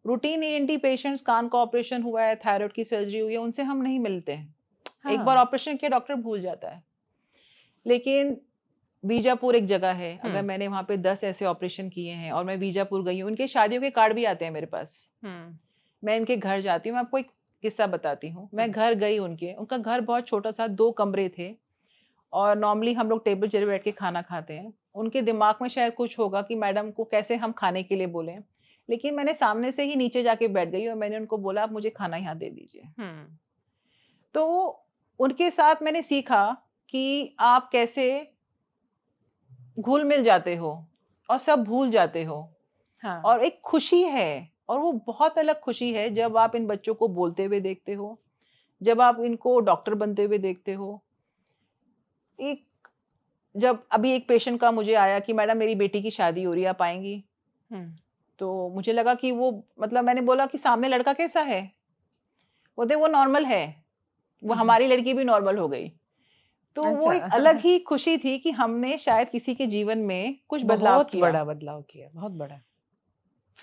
रूटीन ईएनटी पेशेंट्स, कान का ऑपरेशन हुआ है, थायराइड की सर्जरी हुई है, उनसे हम नहीं मिलते हैं। हाँ। एक बार ऑपरेशन किया डॉक्टर भूल जाता है। लेकिन बीजापुर एक जगह है, अगर मैंने वहाँ पे 10 ऐसे ऑपरेशन किए हैं और मैं बीजापुर गई हूँ, उनके शादियों के कार्ड भी आते हैं मेरे पास। मैं इनके घर जाती हूँ, मैं आपको एक किस्सा बताती हूँ। मैं घर गई उनका घर बहुत छोटा सा, 2 कमरे थे और नॉर्मली हम लोग टेबल चेयर बैठ के खाना खाते हैं। उनके दिमाग में शायद कुछ होगा कि मैडम को कैसे हम खाने के लिए बोलें, लेकिन मैंने सामने से ही नीचे जाके बैठ गई और मैंने उनको बोला आप मुझे खाना यहाँ दे दीजिए। तो उनके साथ मैंने सीखा कि आप कैसे घुल मिल जाते हो और सब भूल जाते हो। हाँ। और एक खुशी है, और वो बहुत अलग खुशी है जब आप इन बच्चों को बोलते हुए देखते हो, जब आप इनको डॉक्टर बनते हुए देखते हो। एक जब अभी एक पेशेंट का मुझे आया कि मैडम मेरी बेटी की शादी हो रही है, आप आएंगी? तो मुझे लगा कि वो, मतलब मैंने बोला कि सामने लड़का कैसा है? बोलते वो नॉर्मल है, वो हमारी लड़की भी नॉर्मल हो गई। तो वो एक अलग ही खुशी थी कि हमने शायद किसी के जीवन में कुछ बदलाव किया, बड़ा बदलाव किया, बहुत बड़ा।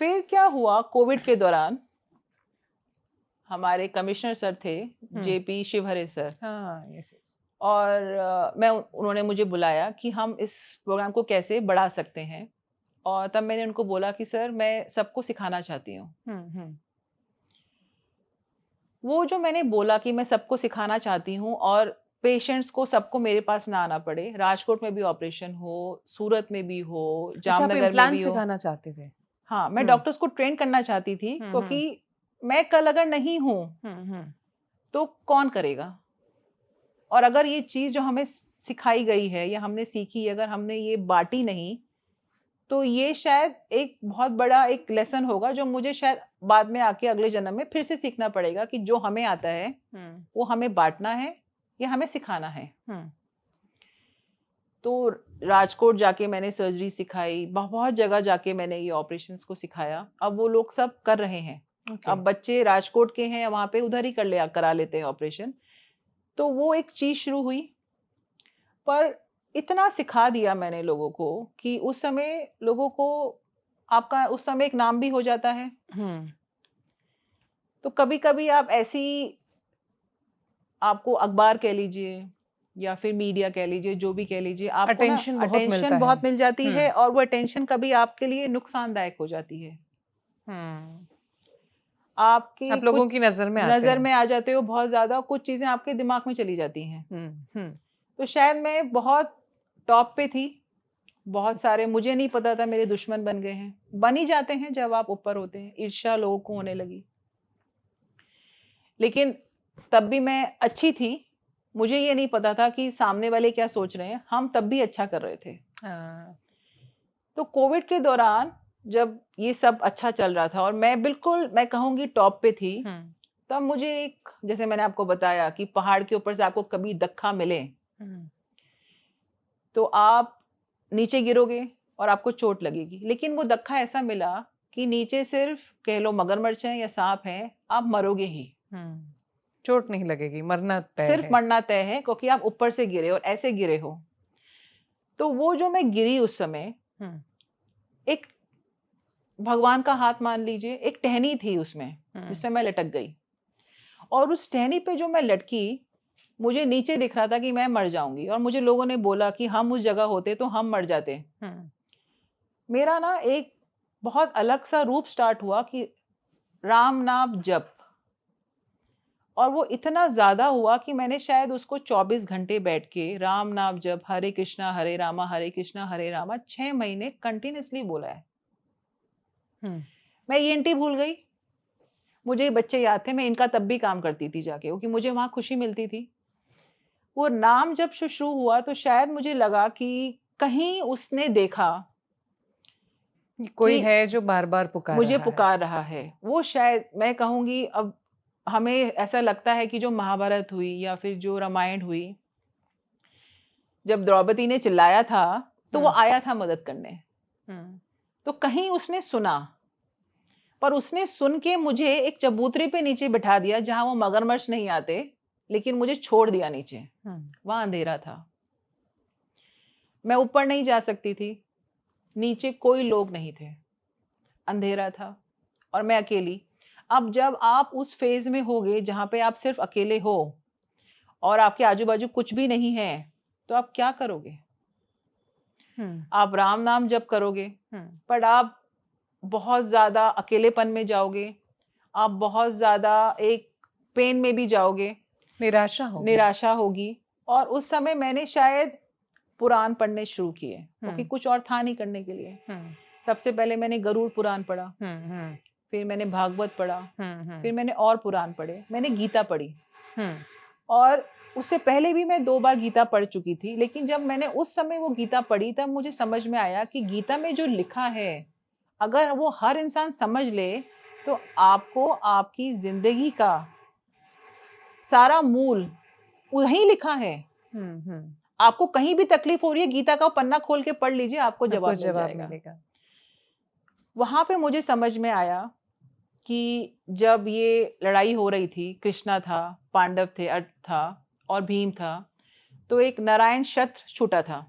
फिर क्या हुआ, कोविड के दौरान हमारे कमिश्नर सर थे, जेपी शिवहरे सर। हाँ, यस। और उन्होंने मुझे बुलाया कि हम इस प्रोग्राम को कैसे बढ़ा सकते हैं। और तब मैंने उनको बोला कि सर मैं सबको सिखाना चाहती हूँ। वो जो मैंने बोला कि मैं सबको सिखाना चाहती हूँ और पेशेंट्स को सबको मेरे पास ना आना पड़े, राजकोट में भी ऑपरेशन हो, सूरत में भी हो, जामनगर में भी हो। सिखाना चाहते थे? हाँ, मैं डॉक्टर्स को ट्रेन करना चाहती थी, क्योंकि मैं कल अगर नहीं हूँ तो कौन करेगा। और अगर ये चीज जो हमें सिखाई गई है या हमने सीखी, अगर हमने ये बांटी नहीं, तो ये शायद एक बहुत बड़ा एक लेसन होगा जो मुझे शायद बाद में आके अगले जन्म में फिर से सीखना पड़ेगा कि जो हमें आता है वो हमें बांटना है या हमें सिखाना है। तो राजकोट जाके मैंने सर्जरी सिखाई, बहुत जगह जाके मैंने ये ऑपरेशंस को सिखाया। अब वो लोग सब कर रहे हैं। अब बच्चे राजकोट के हैं, वहाँ पे उधर ही करा लेते हैं ऑपरेशन। तो वो एक चीज शुरू हुई, पर इतना सिखा दिया मैंने लोगों को कि उस समय लोगों को आपका उस समय एक नाम भी हो जाता है। तो कभी कभी आप ऐसी, आपको अखबार कह लीजिए या फिर मीडिया कह लीजिए, जो भी कह लीजिए, आपको अटेंशन बहुत मिल जाती है और वो अटेंशन कभी आपके लिए नुकसानदायक हो जाती है। आप लोगों की नजर में आ जाते हो बहुत ज्यादा, कुछ चीजें आपके दिमाग में चली जाती हैं। तो शायद मैं बहुत टॉप पे थी, बहुत सारे, मुझे नहीं पता था मेरे दुश्मन बन गए हैं। बन ही जाते हैं जब आप ऊपर होते हैं, ईर्ष्या लोगों को होने लगी। लेकिन तब भी मैं अच्छी थी, मुझे ये नहीं पता था कि सामने वाले क्या सोच रहे हैं। हम तब भी अच्छा कर रहे थे। तो कोविड के दौरान जब ये सब अच्छा चल रहा था और मैं बिल्कुल, मैं कहूँगी टॉप पे थी, तब मुझे एक, जैसे मैंने आपको बताया कि पहाड़ के ऊपर से आपको कभी धक्का मिले तो आप नीचे गिरोगे और आपको चोट लगेगी। लेकिन वो धक्का ऐसा मिला कि नीचे सिर्फ कह लो मगरमच्छ है या सांप है, आप मरोगे ही, चोट नहीं लगेगी, मरना तय सिर्फ मरना तय है, क्योंकि आप ऊपर से गिरे और ऐसे गिरे हो। तो वो जो मैं गिरी उस समय, एक भगवान का हाथ मान लीजिए, एक टहनी थी उसमें जिसमें मैं लटक गई। और उस टहनी पे जो मैं लटकी, मुझे नीचे दिख रहा था कि मैं मर जाऊंगी। और मुझे लोगों ने बोला कि हम उस जगह होते तो हम मर जाते। मेरा ना एक बहुत अलग सा रूप स्टार्ट हुआ कि राम नाम जप, और वो इतना ज्यादा हुआ कि मैंने शायद उसको 24 घंटे बैठ के राम नाम जप, हरे कृष्णा हरे रामा हरे कृष्णा हरे रामा 6 महीने कंटिन्यूसली बोला है। मैं ईएनटी भूल गई, मुझे बच्चे याद थे, मैं इनका तब भी काम करती थी जाके, क्योंकि मुझे वहां खुशी मिलती थी। वो नाम जब शुरू हुआ तो शायद मुझे लगा कि कहीं उसने देखा कोई है जो बार बार पुकार रहा है। वो शायद, मैं कहूंगी, अब हमें ऐसा लगता है कि जो महाभारत हुई या फिर जो रामायण हुई, जब द्रौपदी ने चिल्लाया था तो वो आया था मदद करने। तो कहीं उसने सुना, पर उसने सुन के मुझे एक चबूतरे पे नीचे बिठा दिया जहां वो मगरमच्छ नहीं आते, लेकिन मुझे छोड़ दिया नीचे। वहां अंधेरा था, मैं ऊपर नहीं जा सकती थी, नीचे कोई लोग नहीं थे, अंधेरा था। और मैं अकेली। अब जब आप उस फेज में होगे जहाँ पे आप सिर्फ अकेले हो और आपके आजू बाजू कुछ भी नहीं है, तो आप क्या करोगे? आप राम नाम जप करोगे, पर आप बहुत ज्यादा अकेलेपन में जाओगे, आप बहुत ज्यादा एक पेन में भी जाओगे, निराशा होगी। और उस समय मैंने शायद पुराण पढ़ने शुरू किए, क्योंकि कुछ और था नहीं करने के लिए। सबसे पहले मैंने गरुड़ पुराण पढ़ा, फिर मैंने भागवत पढ़ा, फिर मैंने और पुराण पढ़े, मैंने गीता पढ़ी। और उससे पहले भी मैं 2 बार गीता पढ़ चुकी थी, लेकिन जब मैंने उस समय वो गीता पढ़ी तब मुझे समझ में आया कि गीता में जो लिखा है अगर वो हर इंसान समझ ले तो आपको आपकी जिंदगी का सारा मूल वहीं लिखा है। आपको कहीं भी तकलीफ हो रही है, गीता का पन्ना खोल के पढ़ लीजिए, आपको जवाब मिलेगा। वहां पे मुझे समझ में आया कि जब ये लड़ाई हो रही थी, कृष्णा था, पांडव थे, अर्जुन था और भीम था, तो एक नारायण शस्त्र छूटा था।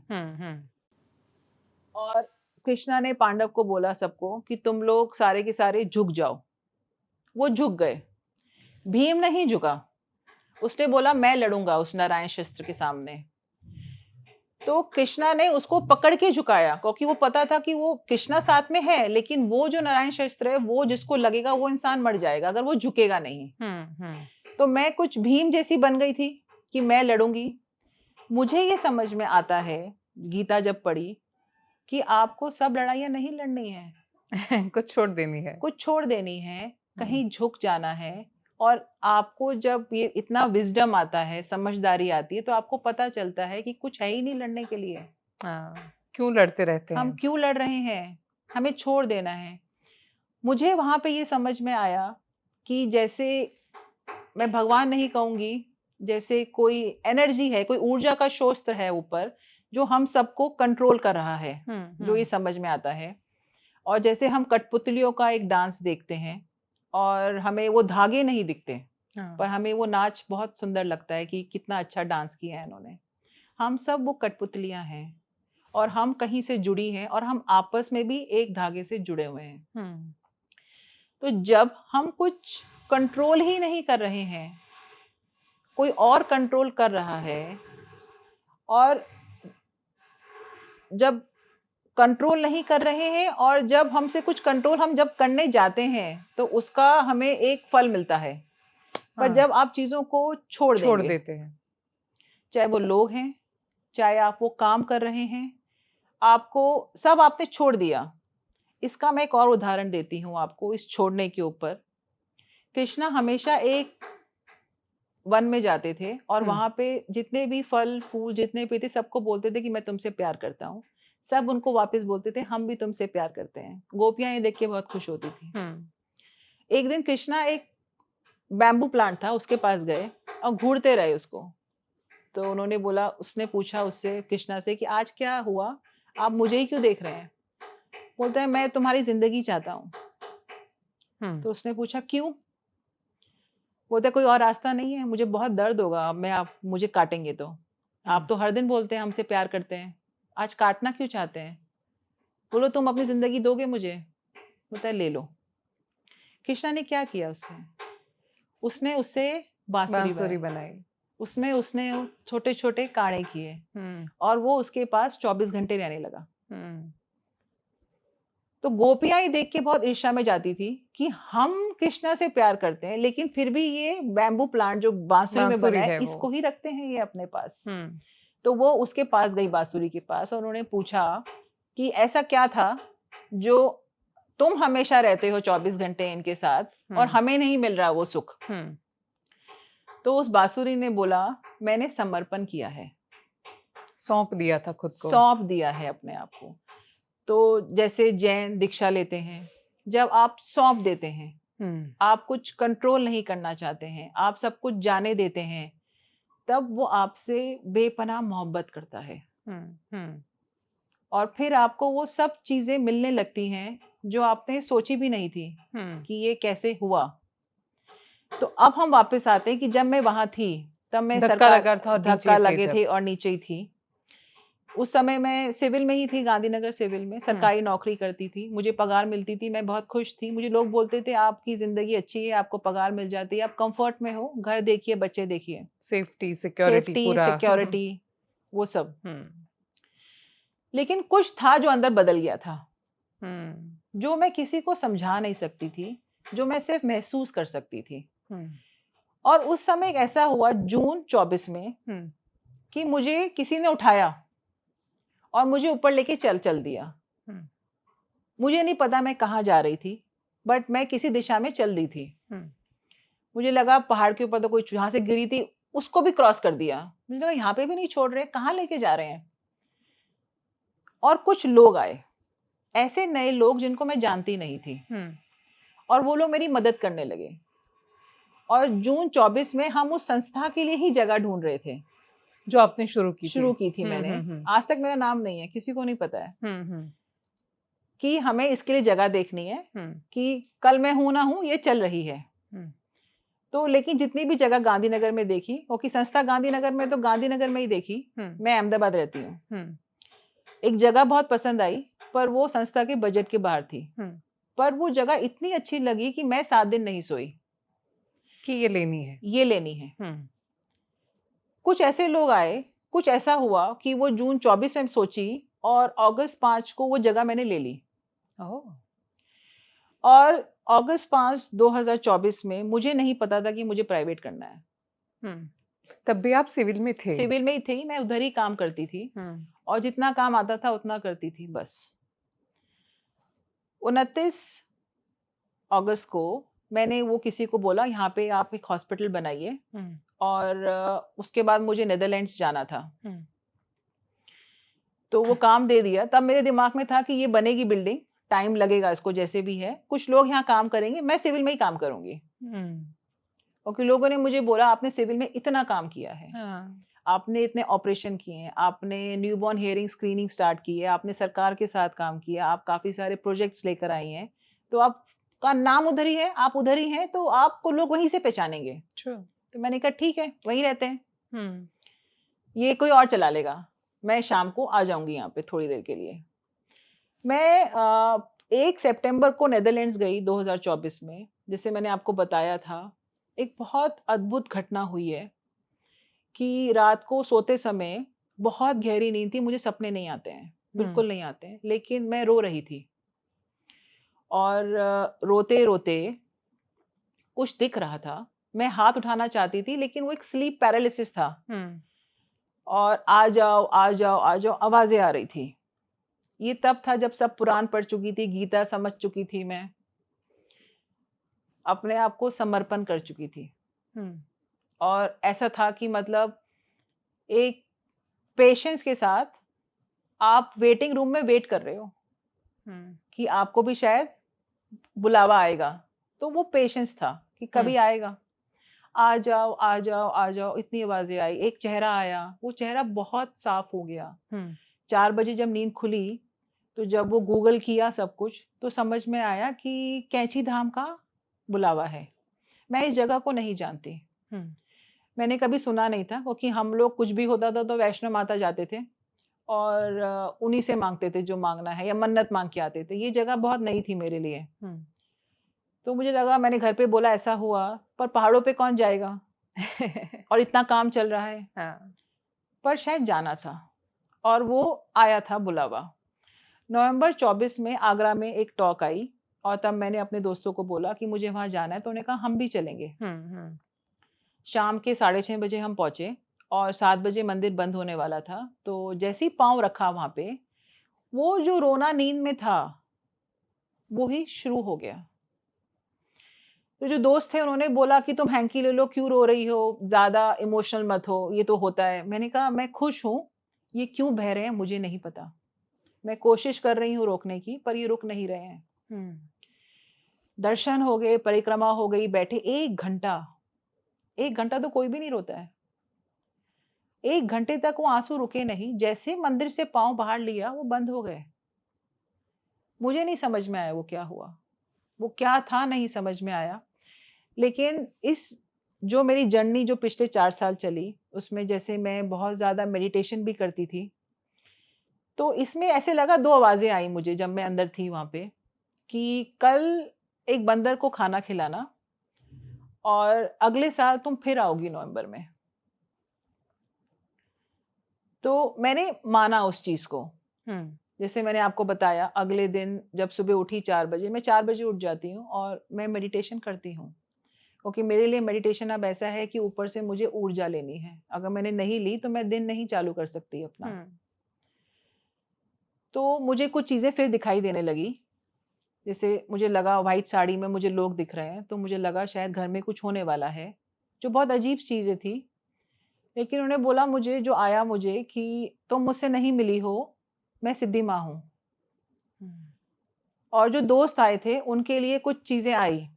और कृष्णा ने पांडव को बोला सबको कि तुम लोग सारे के सारे झुक जाओ। वो झुक गए। भीम नहीं झुका, उसने बोला मैं लड़ूंगा उस नारायण शस्त्र के सामने। तो कृष्णा ने उसको पकड़ के झुकाया, क्योंकि वो पता था कि वो कृष्णा साथ में है, लेकिन वो जो नारायण शस्त्र है वो जिसको लगेगा वो इंसान मर जाएगा अगर वो झुकेगा नहीं। तो मैं कुछ भीम जैसी बन गई थी कि मैं लड़ूंगी। मुझे ये समझ में आता है गीता जब पढ़ी कि आपको सब लड़ाइयां नहीं लड़नी है कुछ छोड़ देनी है, कहीं झुक जाना है। और आपको जब ये इतना विजडम आता है, समझदारी आती है, तो आपको पता चलता है कि कुछ है ही नहीं लड़ने के लिए। क्यों लड़ते रहते हैं? हम क्यों लड़ रहे हैं? हमें छोड़ देना है। मुझे वहां पे ये समझ में आया कि जैसे मैं भगवान नहीं कहूंगी, जैसे कोई एनर्जी है, कोई ऊर्जा का स्रोत है ऊपर जो हम सबको कंट्रोल कर रहा है, जो ये समझ में आता है। और जैसे हम कठपुतलियों का एक डांस देखते हैं और हमें वो धागे नहीं दिखते, पर हमें वो नाच बहुत सुंदर लगता है कि कितना अच्छा डांस किया है इन्होंने। हम सब वो कठपुतलियां हैं और हम कहीं से जुड़ी हैं और हम आपस में भी एक धागे से जुड़े हुए हैं। तो जब हम कुछ कंट्रोल ही नहीं कर रहे हैं, कोई और कंट्रोल कर रहा है, और जब कंट्रोल नहीं कर रहे हैं और जब हमसे कुछ कंट्रोल हम जब करने जाते हैं तो उसका हमें एक फल मिलता है। पर जब आप चीजों को छोड़ देते हैं, चाहे वो लोग हैं, चाहे आप वो काम कर रहे हैं, आपको सब आपने छोड़ दिया। इसका मैं एक और उदाहरण देती हूँ आपको इस छोड़ने के ऊपर। कृष्णा हमेशा एक वन में जाते थे और वहां पे जितने भी फल फूल जितने भी थे सबको बोलते थे कि मैं तुमसे प्यार करता हूँ। सब उनको वापस बोलते थे हम भी तुमसे प्यार करते हैं। गोपियां ये देख के बहुत खुश होती थी। एक दिन कृष्णा एक बैम्बू प्लांट था उसके पास गए और घूरते रहे उसको। तो उन्होंने बोला, उसने पूछा उससे, कृष्णा से, कि आज क्या हुआ, आप मुझे ही क्यों देख रहे हैं? बोलता है मैं तुम्हारी जिंदगी चाहता हूँ। तो उसने पूछा क्यों? बोलता है कोई और रास्ता नहीं है, मुझे बहुत दर्द होगा, मैं आप मुझे काटेंगे तो। आप तो हर दिन बोलते हैं हमसे प्यार करते हैं, आज काटना क्यों चाहते हैं? बोलो तुम अपनी जिंदगी दोगे मुझे? बोलता है ले लो। कृष्णा ने क्या किया उससे? उसने उससे बांसुरी बनाई। उसने छोटे छोटे काड़े किए और वो उसके पास 24 घंटे रहने लगा। तो गोपियां ये देख के बहुत ईर्ष्या में जाती थी कि हम कृष्णा से प्यार करते हैं लेकिन फिर भी ये बैम्बू प्लांट जो बांसुरी में बना है इसको ही रखते हैं ये अपने पास। तो वो उसके पास गई, बांसुरी के पास, और उन्होंने पूछा कि ऐसा क्या था जो तुम हमेशा रहते हो 24 घंटे इनके साथ और हमें नहीं मिल रहा वो सुख? तो उस बांसुरी ने बोला मैंने समर्पण किया है, सौंप दिया था खुद को, सौंप दिया है अपने आप को। तो जैसे जैन दीक्षा लेते हैं, जब आप सौंप देते हैं, आप कुछ कंट्रोल नहीं करना चाहते हैं, आप सब कुछ जाने देते हैं, तब वो आपसे बेपनाह मोहब्बत करता है। और फिर आपको वो सब चीजें मिलने लगती हैं जो आपने सोची भी नहीं थी कि ये कैसे हुआ। तो अब हम वापस आते हैं कि जब मैं वहां थी तब मैं धक्का लगा था और धक्का लगे थे और नीचे ही थी। उस समय मैं सिविल में ही थी, गांधीनगर सिविल में सरकारी नौकरी करती थी, मुझे पगार मिलती थी, मैं बहुत खुश थी। मुझे लोग बोलते थे आपकी जिंदगी अच्छी है, आपको पगार मिल जाती है, आप कंफर्ट में हो, घर देखिए, बच्चे देखिए, सेफ्टी सिक्योरिटी वो सब। लेकिन कुछ था जो अंदर बदल गया था, जो मैं किसी को समझा नहीं सकती थी, जो मैं सिर्फ महसूस कर सकती थी। और उस समय एक ऐसा हुआ जून 24 में कि मुझे किसी ने उठाया और मुझे ऊपर लेके चल दिया। मुझे नहीं पता मैं कहाँ जा रही थी, बट मैं किसी दिशा में चल दी थी। मुझे लगा पहाड़ के ऊपर तो कोई जहाँ से गिरी थी उसको भी क्रॉस कर दिया। मुझे लगा यहाँ पे भी नहीं छोड़ रहे, कहाँ लेके जा रहे हैं। और कुछ लोग आए, ऐसे नए लोग जिनको मैं जानती नहीं थी, और वो लोग मेरी मदद करने लगे। और जून 24 में हम उस संस्था के लिए ही जगह ढूंढ रहे थे जो आपने शुरू की थी। मैंने। आज तक मेरा नाम नहीं है, किसी को नहीं पता है कि हमें इसके लिए जगह देखनी है, कि कल मैं हूं ना हूं ये चल रही है। तो लेकिन जितनी भी जगह गांधीनगर में देखी, क्योंकि संस्था गांधीनगर में, तो गांधीनगर में ही देखी। मैं अहमदाबाद रहती हूँ। एक जगह बहुत पसंद आई, पर वो संस्था के बजट के बाहर थी। पर वो जगह इतनी अच्छी लगी कि मैं 7 दिन नहीं सोई कि ये लेनी है। कुछ ऐसे लोग आए, कुछ ऐसा हुआ कि वो जून 24 में सोची और अगस्त 5 को वो जगह मैंने ले ली। और अगस्त 5 2024 में मुझे नहीं पता था कि मुझे प्राइवेट करना है। तब भी आप सिविल में थे? सिविल में ही थी, मैं उधर ही काम करती थी, और जितना काम आता था उतना करती थी बस। 29 अगस्त को मैंने वो किसी को बोला यहाँ पे आप एक हॉस्पिटल बनाइए, और उसके बाद मुझे नेदरलैंड्स जाना था। तो वो काम दे दिया। तब मेरे दिमाग में था कि ये बनेगी बिल्डिंग, टाइम लगेगा इसको, जैसे भी है कुछ लोग यहाँ काम करेंगे, मैं सिविल में ही काम करूंगी। क्योंकि लोगों ने मुझे बोला आपने सिविल में इतना काम किया है, आपने इतने ऑपरेशन किए हैं, आपने न्यूबॉर्न हियरिंग स्क्रीनिंग स्टार्ट की है, आपने सरकार के साथ काम किया, आप काफी सारे प्रोजेक्ट्स लेकर आई हैं, तो आपका नाम उधर ही है, आप उधर ही हैं, तो आपको लोग वहीं से पहचानेंगे। तो मैंने कहा ठीक है, वहीं रहते हैं, ये कोई और चला लेगा, मैं शाम को आ जाऊंगी यहाँ पे थोड़ी देर के लिए। मैं 1 सितंबर को नेदरलैंड्स गई 2024 में। जैसे मैंने आपको बताया था, एक बहुत अद्भुत घटना हुई है कि रात को सोते समय बहुत गहरी नींद थी, मुझे सपने नहीं आते हैं, बिल्कुल नहीं आते हैं, लेकिन मैं रो रही थी। और रोते रोते कुछ दिख रहा था, मैं हाथ उठाना चाहती थी, लेकिन वो एक स्लीप पैरालिसिस था। और आ जाओ आ जाओ आ जाओ आवाजें आ रही थी। ये तब था जब सब पुराण पढ़ चुकी थी, गीता समझ चुकी थी, मैं अपने आप को समर्पण कर चुकी थी। और ऐसा था कि मतलब एक पेशेंस के साथ आप वेटिंग रूम में वेट कर रहे हो कि आपको भी शायद बुलावा आएगा। तो वो पेशेंस था कि कभी आएगा, आ जाओ आ जाओ आ जाओ। इतनी आवाजें आई, एक चेहरा आया, वो चेहरा बहुत साफ हो गया। 4 बजे जब नींद खुली, तो जब वो गूगल किया सब कुछ, तो समझ में आया कि कैंची धाम का बुलावा है। मैं इस जगह को नहीं जानती, मैंने कभी सुना नहीं था, क्योंकि हम लोग कुछ भी होता था तो वैष्णो माता जाते थे और उन्हीं से मांगते थे जो मांगना है, या मन्नत मांग के आते थे। ये जगह बहुत नई थी मेरे लिए। तो मुझे लगा, मैंने घर पे बोला ऐसा हुआ, पर पहाड़ों पे कौन जाएगा और इतना काम चल रहा है। पर शायद जाना था, और वो आया था बुलावा। नवंबर 24 में आगरा में एक टॉक आई, और तब मैंने अपने दोस्तों को बोला कि मुझे वहां जाना है, तो उन्होंने कहा हम भी चलेंगे। शाम के 6:30 बजे हम पहुंचे, और 7 बजे मंदिर बंद होने वाला था। तो जैसे ही पाँव रखा वहां पे, वो जो रोना नींद में था वो ही शुरू हो गया। तो जो दोस्त थे उन्होंने बोला कि तुम हैंकी ले लो, क्यों रो रही हो, ज्यादा इमोशनल मत हो, ये तो होता है। मैंने कहा मैं खुश हूँ, ये क्यों बह रहे हैं मुझे नहीं पता, मैं कोशिश कर रही हूँ रोकने की, पर ये रुक नहीं रहे हैं। दर्शन हो गए, परिक्रमा हो गई, बैठे 1 घंटा। 1 घंटा तो कोई भी नहीं रोता है। 1 घंटे तक वो आंसू रुके नहीं। जैसे मंदिर से पांव बाहर लिया, वो बंद हो गए। मुझे नहीं समझ में आया वो क्या हुआ, वो क्या था, नहीं समझ में आया। लेकिन इस जो मेरी जर्नी जो पिछले 4 साल चली, उसमें जैसे मैं बहुत ज़्यादा मेडिटेशन भी करती थी, तो इसमें ऐसे लगा, दो आवाजें आई मुझे जब मैं अंदर थी वहां पे, कि कल एक बंदर को खाना खिलाना और अगले साल तुम फिर आओगी नवंबर में। तो मैंने माना उस चीज को। जैसे मैंने आपको बताया, अगले दिन जब सुबह उठी 4 बजे, मैं 4 बजे उठ जाती हूँ और मैं मेडिटेशन करती हूँ, क्योंकि मेरे लिए मेडिटेशन अब ऐसा है कि ऊपर से मुझे ऊर्जा लेनी है। अगर मैंने नहीं ली तो मैं दिन नहीं चालू कर सकती अपना। तो मुझे कुछ चीज़ें फिर दिखाई देने लगी। जैसे मुझे लगा वाइट साड़ी में मुझे लोग दिख रहे हैं, तो मुझे लगा शायद घर में कुछ होने वाला है, जो बहुत अजीब चीज़ें थी। लेकिन उन्होंने बोला मुझे, जो आया मुझे, कि तुम मुझसे नहीं मिली हो, मैं सिद्धि माँ हूँ। और जो दोस्त आए थे उनके लिए कुछ चीज़ें आई।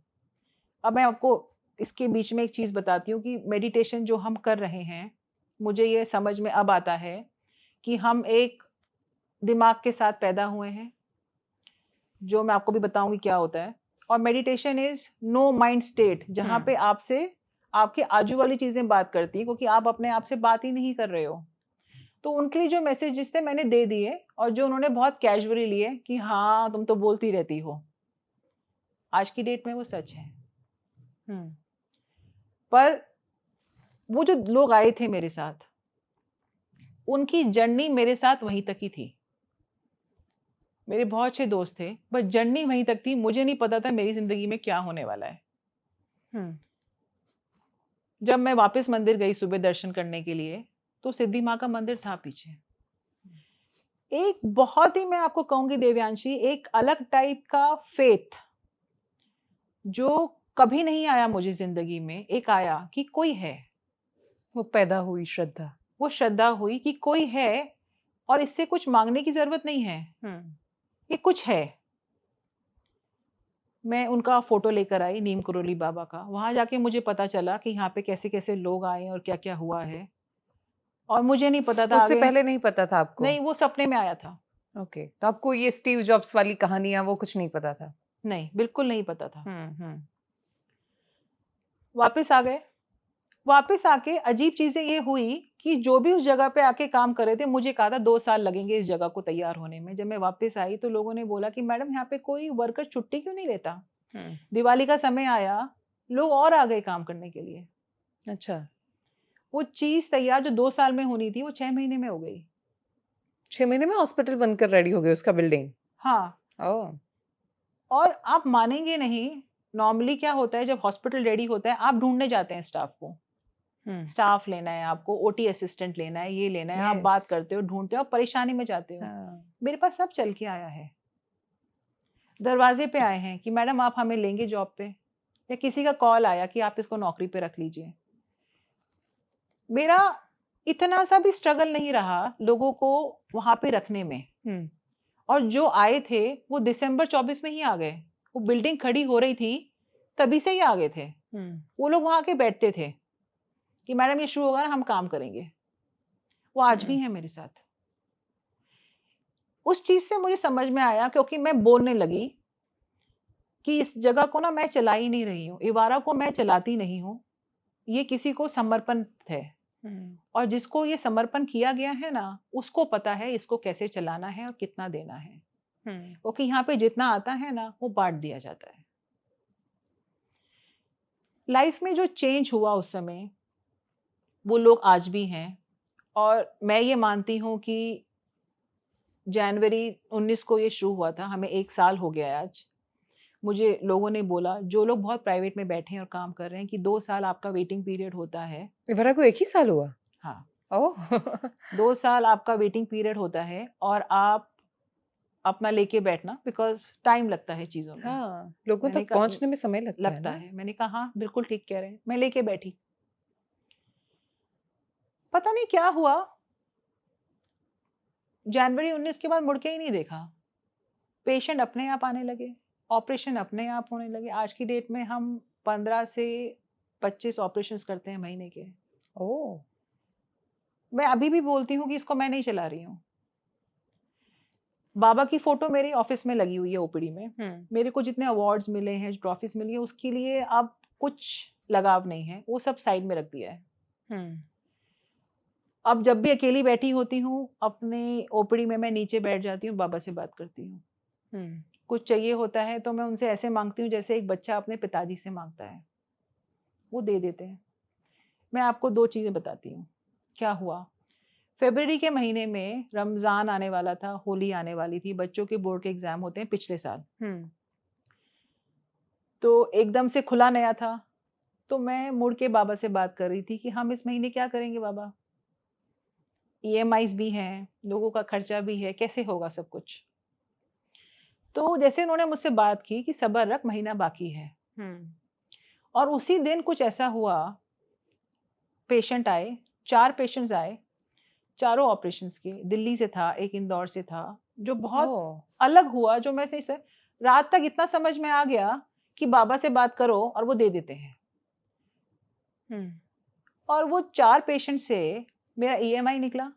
अब मैं आपको इसके बीच में एक चीज़ बताती हूँ कि मेडिटेशन जो हम कर रहे हैं, मुझे ये समझ में अब आता है कि हम एक दिमाग के साथ पैदा हुए हैं, जो मैं आपको भी बताऊंगी क्या होता है। और meditation is no mind state, जहाँ पे आपसे आपके आजू वाली चीज़ें बात करती है, क्योंकि आप अपने आप से बात ही नहीं कर रहे हो। तो उनके लिए जो मैसेजेस थे मैंने दे दिए, और जो उन्होंने बहुत कैजुअली लिए कि हाँ तुम तो बोलती रहती हो, आज की डेट में वो सच है। पर वो जो लोग आए थे मेरे साथ, उनकी जर्नी मेरे साथ वहीं तक ही थी। मेरे बहुत अच्छे दोस्त थे, बस जर्नी वहीं तक थी। मुझे नहीं पता था मेरी जिंदगी में क्या होने वाला है। जब मैं वापस मंदिर गई सुबह दर्शन करने के लिए, तो सिद्धि माँ का मंदिर था पीछे। एक बहुत ही, मैं आपको कहूंगी देवयांशी, एक अलग टाइप का फेथ जो कभी नहीं आया मुझे जिंदगी में, एक आया कि कोई है। वो पैदा हुई श्रद्धा, वो श्रद्धा हुई कि कोई है, और इससे कुछ मांगने की जरूरत नहीं है, ये कुछ है। मैं उनका फोटो लेकर आई, नीम करोली बाबा का। वहां जाके मुझे पता चला कि यहाँ पे कैसे कैसे लोग आए और क्या क्या हुआ है, और मुझे नहीं पता था। उससे पहले नहीं पता था आपको? नहीं, वो सपने में आया था। ओके, तो आपको ये स्टीव जॉब्स वाली कहानियां वो कुछ नहीं पता था? नहीं, बिल्कुल नहीं पता था। वापस आ गए। वापस आके अजीब चीजें ये हुई कि जो भी उस जगह पे आके काम कर रहे थे, मुझे कहा था 2 साल लगेंगे इस जगह को तैयार होने में। जब मैं वापस आई तो लोगों ने बोला कि मैडम यहाँ पे कोई वर्कर छुट्टी क्यों नहीं लेता? दिवाली का समय आया, लोग और आ गए काम करने के लिए। अच्छा, वो चीज तैयार जो 2 साल में होनी थी, वो 6 महीने में हो गई। 6 महीने में हॉस्पिटल बनकर रेडी हो गए, उसका बिल्डिंग? हाँ। और आप मानेंगे नहीं, नॉर्मली क्या होता है, जब हॉस्पिटल रेडी होता है आप ढूंढने जाते हैं स्टाफ को। स्टाफ लेना है आपको, ओटी असिस्टेंट लेना है, ये लेना है, आप बात करते हो, ढूंढते हो, परेशानी में जाते हो। मेरे पास सब चल के आया है। दरवाजे पे आए हैं कि मैडम आप हमें लेंगे जॉब पे, या किसी का कॉल आया कि आप इसको नौकरी पे रख लीजिए। मेरा इतना सा भी स्ट्रगल नहीं रहा लोगों को वहां पे रखने में। और जो आए थे वो दिसंबर 24 में ही आ गए। वो बिल्डिंग खड़ी हो रही थी तभी से ही आ गए थे। वो लोग वहां के बैठते थे कि मैडम ये शुरू होगा ना, हम काम करेंगे। वो आज भी है मेरे साथ। उस चीज से मुझे समझ में आया, क्योंकि मैं बोलने लगी कि इस जगह को ना मैं चला ही नहीं रही हूँ, इवारा को मैं चलाती नहीं हूँ, ये किसी को समर्पण है। और जिसको ये समर्पण किया गया है ना, उसको पता है इसको कैसे चलाना है और कितना देना है। क्योंकि यहाँ पे जितना आता है ना, वो बांट दिया जाता है। लाइफ में जो चेंज हुआ उस समय, वो लोग आज भी हैं। और मैं ये मानती हूँ कि जनवरी 19 को ये शुरू हुआ था, हमें 1 साल हो गया है आज। मुझे लोगों ने बोला, जो लोग बहुत प्राइवेट में बैठे हैं और काम कर रहे हैं, कि 2 साल आपका वेटिंग पीरियड होता है। इवरा को 1 ही साल हुआ? हाँ। ओह 2 साल आपका वेटिंग पीरियड होता है, और आप अपना लेके बैठना, बिकॉज टाइम लगता है चीजों में। हाँ, लोगों तक पहुंचने में समय लगता है। मैंने कहा हाँ बिल्कुल ठीक कह रहे हैं। मैं लेके बैठी। पता नहीं क्या हुआ, जनवरी 19 के बाद मुड़ के ही नहीं देखा। पेशेंट अपने आप आने लगे, ऑपरेशन अपने आप होने लगे। आज की डेट में हम 15 से 25 ऑपरेशंस करते हैं महीने के। ओह, मैं अभी भी बोलती हूँ कि इसको मैं नहीं चला रही हूँ। बाबा की फोटो मेरे ऑफिस में लगी हुई है ओपीडी में। मेरे को जितने अवार्ड्स मिले हैं, ट्रॉफीज मिली है, उसके लिए अब कुछ लगाव नहीं है, वो सब साइड में रख दिया है। अब जब भी अकेली बैठी होती हूँ अपने ओपीडी में, मैं नीचे बैठ जाती हूँ, बाबा से बात करती हूँ। कुछ चाहिए होता है तो मैं उनसे ऐसे मांगती हूँ जैसे एक बच्चा अपने पिताजी से मांगता है, वो दे देते हैं। मैं आपको 2 चीज़ें बताती हूँ क्या हुआ। फरवरी के महीने में रमज़ान आने वाला था, होली आने वाली थी, बच्चों के बोर्ड के एग्ज़ाम होते हैं पिछले साल। तो एकदम से खुला नया था, तो मैं मुड़ के बाबा से बात कर रही थी कि हम इस महीने क्या करेंगे बाबा? ईएमआईज़ भी हैं, लोगों का खर्चा भी है, कैसे होगा सब कुछ? तो जैसे उन्होंने मुझसे बात की कि सब्र रख, महीना बाकी है। और उसी दिन कुछ ऐसा हुआ, पेशेंट आए, 4 पेशेंट्स आए, चारों ऑपरेशंस के, दिल्ली से था, एक इंदौर से था, जो बहुत अलग हुआ, जो मैं सही से रात तक इतना समझ में आ गया कि बाबा से बात करो और वो दे देते हैं। और वो 4 पेशेंट से मेरा ईएमआई निकला,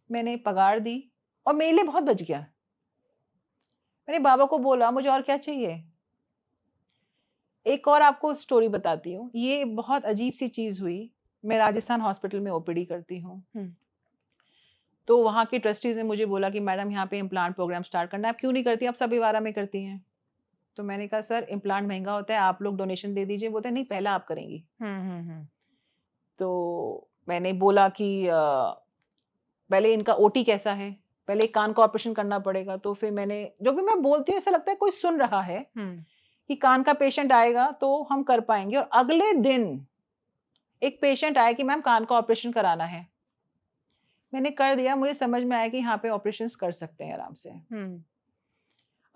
मैंने पगार दी और मेरे लिए बहुत बच गया। मैंने बाबा को बोला मुझे और क्या चाहिए। एक और आपको स्टोरी बताती हूँ, ये बहुत अजीब सी चीज़ हुई। मैं राजस्थान हॉस्पिटल में ओपीडी करती हूँ, तो वहाँ के ट्रस्टीज ने मुझे बोला कि मैडम यहाँ पे इम्प्लांट प्रोग्राम स्टार्ट करना है, आप क्यों नहीं करती, आप सब इवारा में करती हैं। तो मैंने कहा सर इम्प्लांट महंगा होता है, आप लोग डोनेशन दे दीजिए। बोलते नहीं पहला आप करेंगी। तो मैंने बोला कि पहले इनका ओटी कैसा है, पहले एक कान का ऑपरेशन करना पड़ेगा। तो फिर मैंने, जो भी मैं बोलती हूँ ऐसा लगता है कोई सुन रहा है कि कान का पेशेंट आएगा तो हम कर पाएंगे। और अगले दिन एक पेशेंट आया कि मैम कान का ऑपरेशन कराना है, मैंने कर दिया। मुझे समझ में आया कि यहाँ पे ऑपरेशंस कर सकते हैं आराम से।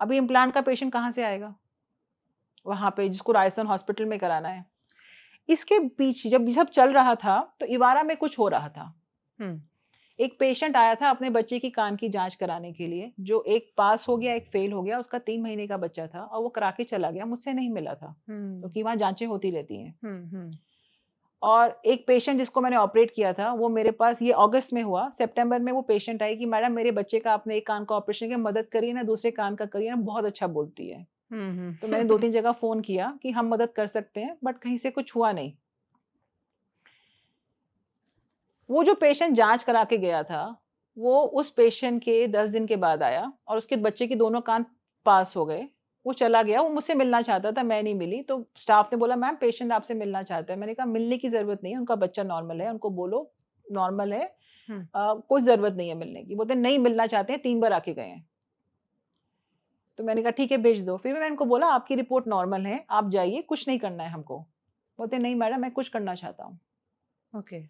अभी इम्प्लांट का पेशेंट कहाँ से आएगा वहाँ पे, जिसको राजस्थान हॉस्पिटल में कराना है। इसके पीछे जब चल रहा था तो इवारा में कुछ हो रहा था। एक पेशेंट आया था अपने बच्चे की कान की जांच कराने के लिए, जो एक पास हो गया एक फेल हो गया। उसका 3 महीने का बच्चा था और वो करा के चला गया, मुझसे नहीं मिला था क्योंकि वहाँ जांचें होती रहती हैं। और एक पेशेंट जिसको मैंने ऑपरेट किया था वो मेरे पास, ये अगस्त में हुआ, सितंबर में वो पेशेंट आई कि मैडम मेरे बच्चे का आपने एक कान का ऑपरेशन किया, मदद करिए ना, दूसरे कान का करिए ना, बहुत अच्छा बोलती है। तो मैंने 2-3 जगह फोन किया कि हम मदद कर सकते हैं, बट कहीं से कुछ हुआ नहीं। वो जो पेशेंट जांच करा के गया था वो उस पेशेंट के 10 दिन के बाद आया और उसके बच्चे की दोनों कान पास हो गए। वो चला गया, वो मुझसे मिलना चाहता था, मैं नहीं मिली। तो स्टाफ ने बोला मैम पेशेंट आपसे मिलना चाहता है। मैंने कहा मिलने की जरूरत नहीं है, उनका बच्चा नॉर्मल है, उनको बोलो नॉर्मल है, कोई जरूरत नहीं है मिलने की। बोलते नहीं मिलना चाहते हैं, 3 बार आके गए हैं। तो मैंने कहा ठीक है भेज दो। फिर मैंने उनको बोला आपकी रिपोर्ट नॉर्मल है, आप जाइए, कुछ नहीं करना है हमको। बोलते नहीं मैडम मैं कुछ करना चाहता हूँ। ओके।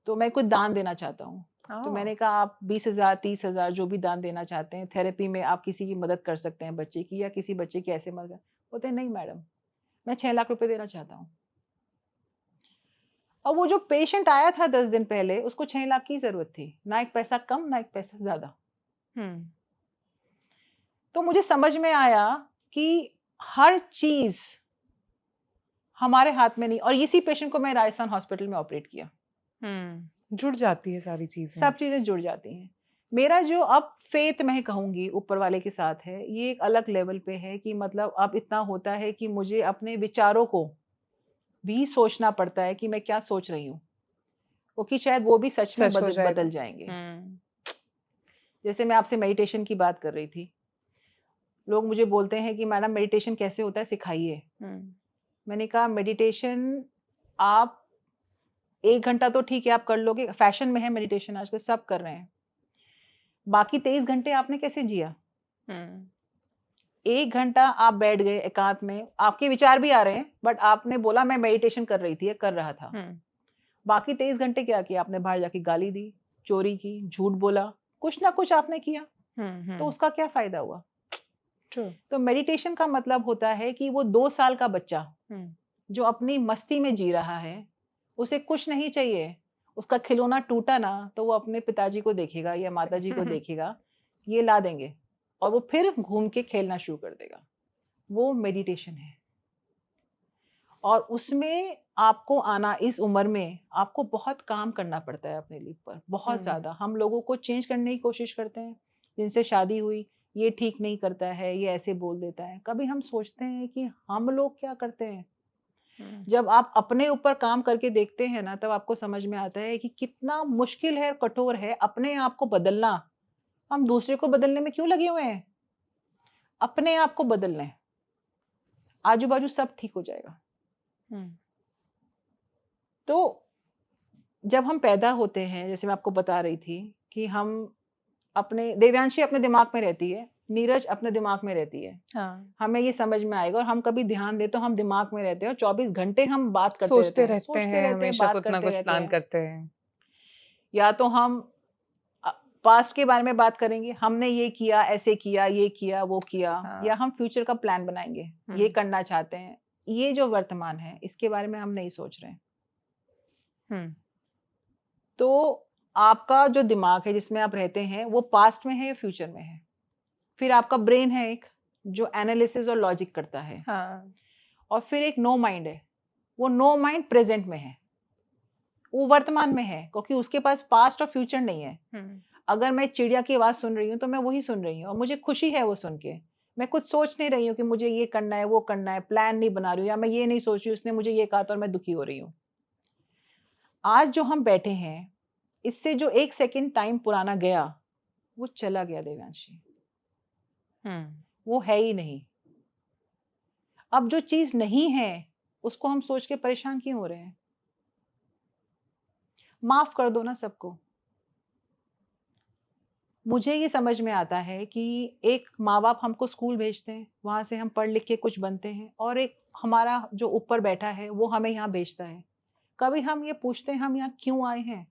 तो मैं कुछ दान देना चाहता हूँ। तो मैंने कहा आप 20,000 30,000 जो भी दान देना चाहते हैं, थेरेपी में आप किसी की मदद कर सकते हैं बच्चे की, या किसी बच्चे की ऐसे मदद। बोलते हैं नहीं मैडम मैं 6 लाख रुपए देना चाहता हूँ। और वो जो पेशेंट आया था 10 दिन पहले, उसको 6 लाख की जरूरत थी, ना एक पैसा कम ना एक पैसा ज्यादा। तो मुझे समझ में आया कि हर चीज हमारे हाथ में नहीं। और इसी पेशेंट को मैं राजस्थान हॉस्पिटल में ऑपरेट किया। जुड़ जाती है सारी चीजें, सब चीजें जुड़ जाती हैं। मेरा जो अब फेथ मैं कहूंगी ऊपर वाले के साथ है, ये एक अलग लेवल पे है कि मतलब अब इतना होता है कि मुझे अपने विचारों को भी सोचना पड़ता है कि मैं क्या सोच रही हूँ, क्योंकि शायद वो भी सच में बदल जाएंगे। जैसे मैं आपसे मेडिटेशन की बात कर रही थी, लोग मुझे बोलते हैं कि मैडम मेडिटेशन कैसे होता है, सिखाइए। मैंने कहा मेडिटेशन आप 1 घंटा तो ठीक है आप कर लोगे, फैशन में है मेडिटेशन आजकल सब कर रहे हैं, बाकी 23 घंटे आपने कैसे जिया? 1 घंटा आप बैठ गए एकांत में, आपके विचार भी आ रहे हैं बट आपने बोला मैं मेडिटेशन कर रही थी, कर रहा था। बाकी 23 घंटे क्या किया आपने? बाहर जाके गाली दी, चोरी की, झूठ बोला, कुछ ना कुछ आपने किया। तो उसका क्या फायदा हुआ? तो मेडिटेशन का मतलब होता है कि वो 2 साल का बच्चा जो अपनी मस्ती में जी रहा है, उसे कुछ नहीं चाहिए, उसका खिलौना टूटा ना तो वो अपने पिताजी को देखेगा या माताजी को देखेगा, ये ला देंगे और वो फिर घूम के खेलना शुरू कर देगा। वो मेडिटेशन है। और उसमें आपको आना, इस उम्र में आपको बहुत काम करना पड़ता है अपने लिए पर, बहुत ज्यादा। हम लोगों को चेंज करने की कोशिश करते हैं, जिनसे शादी हुई ये ठीक नहीं करता है, ये ऐसे बोल देता है। कभी हम सोचते हैं कि हम लोग क्या करते हैं? जब आप अपने ऊपर काम करके देखते हैं ना, तब आपको समझ में आता है कि कितना मुश्किल है और कठोर है अपने आप को बदलना। हम दूसरे को बदलने में क्यों लगे हुए हैं? अपने आप को बदल लें, आजू बाजू सब ठीक हो जाएगा। तो जब हम पैदा होते हैं, जैसे मैं आपको बता रही थी कि हम अपने, देव्यांशी अपने दिमाग में रहती है, नीरज अपने दिमाग में रहती है। हाँ, हमें ये समझ में आएगा, और हम कभी ध्यान दे तो हम दिमाग में रहते हैं और 24 घंटे हम बात करते सोचते रहते हैं, रहते हैं, हमेशा बात कुछ ना करते कुछ रहते प्लान हैं। करते हैं। या तो हम पास्ट के बारे में बात करेंगे, हमने ये किया, ऐसे किया, ये किया, वो किया, हाँ। या हम फ्यूचर का प्लान बनाएंगे, ये करना चाहते हैं। ये जो वर्तमान है, इसके बारे में हम नहीं सोच रहे हैं। तो आपका जो दिमाग है जिसमें आप रहते हैं, वो पास्ट में है या फ्यूचर में है? फिर आपका ब्रेन है एक, जो एनालिसिस और लॉजिक करता है। हाँ। और फिर एक नो माइंड है, वो नो माइंड प्रेजेंट में है, वो वर्तमान में है, क्योंकि उसके पास पास्ट और फ्यूचर नहीं है। अगर मैं चिड़िया की आवाज सुन रही हूँ तो मैं वही सुन रही हूँ, और मुझे खुशी है वो सुन के। मैं कुछ सोच नहीं रही हूँ कि मुझे ये करना है, वो करना है, प्लान नहीं बना रही हूँ, या मैं ये नहीं सोच रही हूँ उसने मुझे ये कहा था और मैं दुखी हो रही हूँ। आज जो हम बैठे हैं, इससे जो 1 सेकंड टाइम पुराना गया, वो चला गया देवांशी, वो है ही नहीं। अब जो चीज नहीं है उसको हम सोच के परेशान क्यों हो रहे हैं? माफ कर दो ना सबको। मुझे ये समझ में आता है कि एक माँ बाप हमको स्कूल भेजते हैं, वहां से हम पढ़ लिख के कुछ बनते हैं, और एक हमारा जो ऊपर बैठा है वो हमें यहाँ भेजता है। कभी हम ये पूछते हैं हम यहाँ क्यों आए हैं?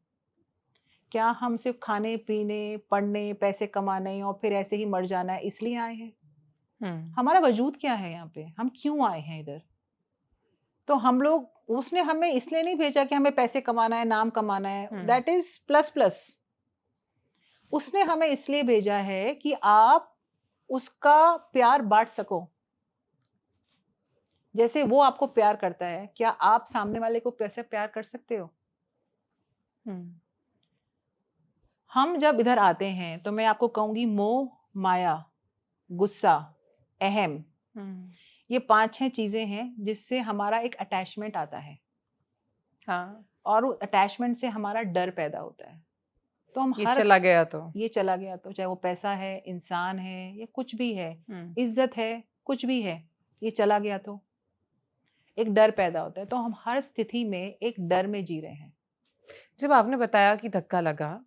क्या हम सिर्फ खाने पीने, पढ़ने, पैसे कमाने और फिर ऐसे ही मर जाना है इसलिए आए हैं? हमारा वजूद क्या है यहाँ पे? हम क्यों आए हैं इधर? तो हम लोग, उसने हमें इसलिए नहीं भेजा कि हमें पैसे कमाना है, नाम कमाना है, दैट इज प्लस प्लस। उसने हमें इसलिए भेजा है कि आप उसका प्यार बांट सको। जैसे वो आपको प्यार करता है, क्या आप सामने वाले को कैसे प्यार कर सकते हो? हम जब इधर आते हैं तो मैं आपको कहूंगी, मोह, माया, गुस्सा, अहम, ये 5-6 चीजें हैं जिससे हमारा एक अटैचमेंट आता है। हाँ। और अटैचमेंट से हमारा डर पैदा होता है। तो हम ये चला गया तो चाहे वो पैसा है, इंसान है, या कुछ भी है, इज्जत है, कुछ भी है, ये चला गया तो एक डर पैदा होता है। तो हम हर स्थिति में एक डर में जी रहे हैं। जब आपने बताया कि धक्का लगा,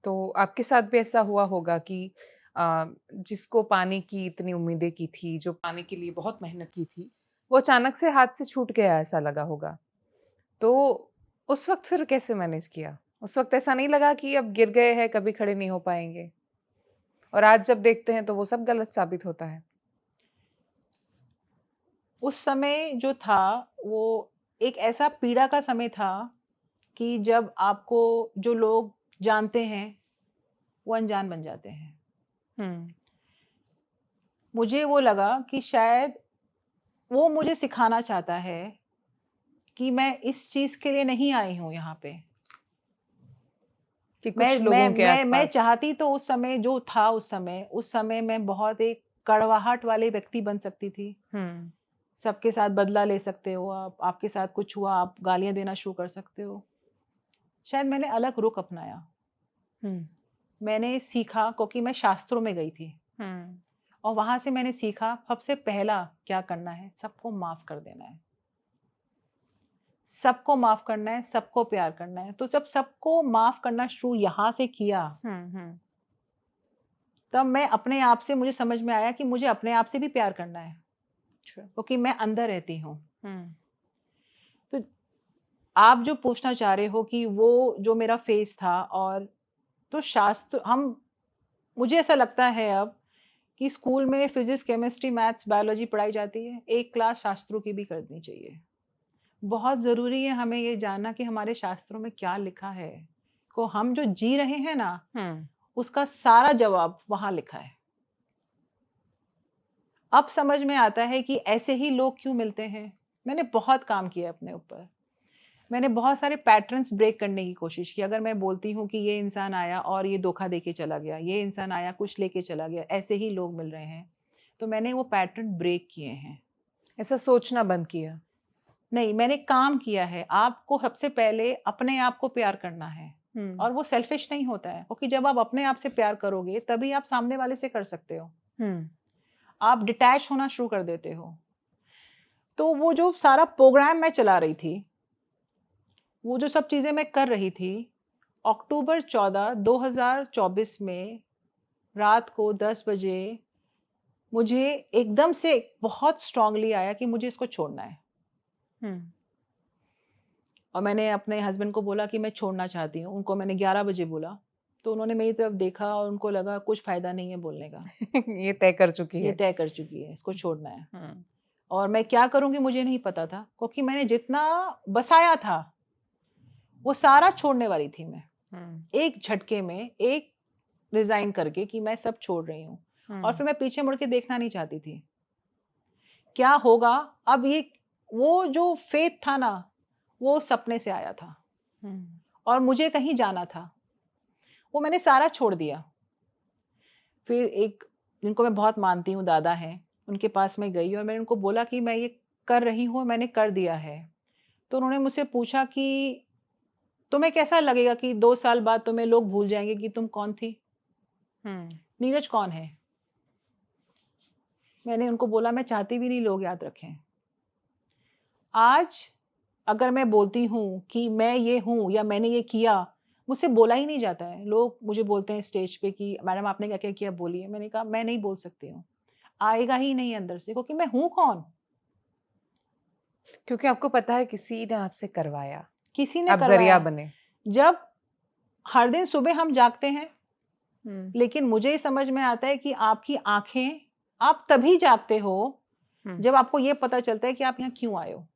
तो आपके साथ भी ऐसा हुआ होगा कि जिसको पाने की इतनी उम्मीदें की थी, जो पाने के लिए बहुत मेहनत की थी, वो अचानक से हाथ से छूट गया, ऐसा लगा होगा। तो उस वक़्त फिर कैसे मैनेज किया? उस वक़्त ऐसा नहीं लगा कि अब गिर गए हैं, कभी खड़े नहीं हो पाएँगे? और आज जब देखते हैं तो वो सब गलत साबित होता है। उस समय जो था वो एक ऐसा पीड़ा का समय था कि जब आपको जो लोग जानते हैं वो अनजान बन जाते हैं। मुझे वो लगा कि शायद वो मुझे सिखाना चाहता है कि मैं इस चीज के लिए नहीं आई हूं यहाँ पे, कि कुछ लोगों के आसपास। मैं चाहती तो उस समय जो था, उस समय मैं बहुत एक कड़वाहट वाले व्यक्ति बन सकती थी। सबके साथ बदला ले सकते हो आप, आपके साथ कुछ हुआ आप गालियां देना शुरू कर सकते हो। शायद मैंने अलग रुख अपनाया। मैंने सीखा, क्योंकि मैं शास्त्रों में गई थी, और वहां से मैंने सीखा सबसे पहला क्या करना है, सबको माफ कर देना है। सबको माफ करना है, सबको प्यार करना है। तो जब सबको माफ करना शुरू यहाँ से किया, तब मैं अपने आप से, मुझे समझ में आया कि मुझे अपने आप से भी प्यार करना है, क्योंकि मैं अंदर रहती हूँ। तो आप जो पूछना चाह रहे हो कि वो जो मेरा फेस था, और तो शास्त्र, मुझे ऐसा लगता है अब कि स्कूल में फिजिक्स, केमिस्ट्री, मैथ्स, बायोलॉजी पढ़ाई जाती है, एक क्लास शास्त्रों की भी करनी चाहिए। बहुत ज़रूरी है हमें ये जानना कि हमारे शास्त्रों में क्या लिखा है, को हम जो जी रहे हैं ना, उसका सारा जवाब वहां लिखा है। अब समझ में आता है कि ऐसे ही लोग क्यों मिलते हैं। मैंने बहुत काम किया अपने ऊपर, मैंने बहुत सारे पैटर्न्स ब्रेक करने की कोशिश की। अगर मैं बोलती हूँ कि ये इंसान आया और ये धोखा देके चला गया, ये इंसान आया कुछ लेके चला गया, ऐसे ही लोग मिल रहे हैं, तो मैंने वो पैटर्न ब्रेक किए हैं। ऐसा सोचना बंद किया। नहीं, मैंने काम किया है। आपको सबसे पहले अपने आप को प्यार करना है, और वो सेल्फिश नहीं होता है, क्योंकि जब आप अपने आप से प्यार करोगे तभी आप सामने वाले से कर सकते हो। आप डिटैच होना शुरू कर देते हो। तो वो जो सारा प्रोग्राम मैं चला रही थी, वो जो सब चीज़ें मैं कर रही थी, अक्टूबर 14, 2024 में रात को 10 बजे मुझे एकदम से बहुत स्ट्रांगली आया कि मुझे इसको छोड़ना है। और मैंने अपने हस्बैंड को बोला कि मैं छोड़ना चाहती हूँ। उनको मैंने 11 बजे बोला, तो उन्होंने मेरी तरफ देखा और उनको लगा कुछ फ़ायदा नहीं है बोलने का। ये तय कर चुकी ये है। तय कर चुकी है, इसको छोड़ना है। और मैं क्या करूँगी मुझे नहीं पता था, क्योंकि मैंने जितना बसाया था वो सारा छोड़ने वाली थी मैं। एक झटके में, एक रिज़ाइन करके कि मैं सब छोड़ रही हूँ। और फिर मैं पीछे मुड़ के देखना नहीं चाहती थी। क्या होगा अब, ये वो जो फेथ था ना, वो सपने से आया था और मुझे कहीं जाना था, वो मैंने सारा छोड़ दिया। फिर एक जिनको मैं बहुत मानती हूँ, दादा हैं, उनके पास मैं गई और मैंने उनको बोला कि मैं ये कर रही हूँ, मैंने कर दिया है। तो उन्होंने मुझसे पूछा कि तुम्हें कैसा लगेगा कि 2 साल बाद तुम्हें लोग भूल जाएंगे कि तुम कौन थी, नीरज कौन है। मैंने उनको बोला मैं चाहती भी नहीं लोग याद रखें। आज अगर मैं बोलती हूँ कि मैं ये हूँ या मैंने ये किया, मुझसे बोला ही नहीं जाता है। लोग मुझे बोलते हैं स्टेज पे कि मैडम आपने क्या क्या किया, बोलिए। मैंने कहा मैं नहीं बोल सकती हूँ, आएगा ही नहीं अंदर से, क्योंकि मैं हूँ कौन। क्योंकि आपको पता है किसी ने आपसे करवाया, किसी ने आप करवाया। जरिया बने। जब हर दिन सुबह हम जागते हैं, लेकिन मुझे ये समझ में आता है कि आपकी आंखें, आप तभी जागते हो जब आपको ये पता चलता है कि आप यहाँ क्यों आए हो।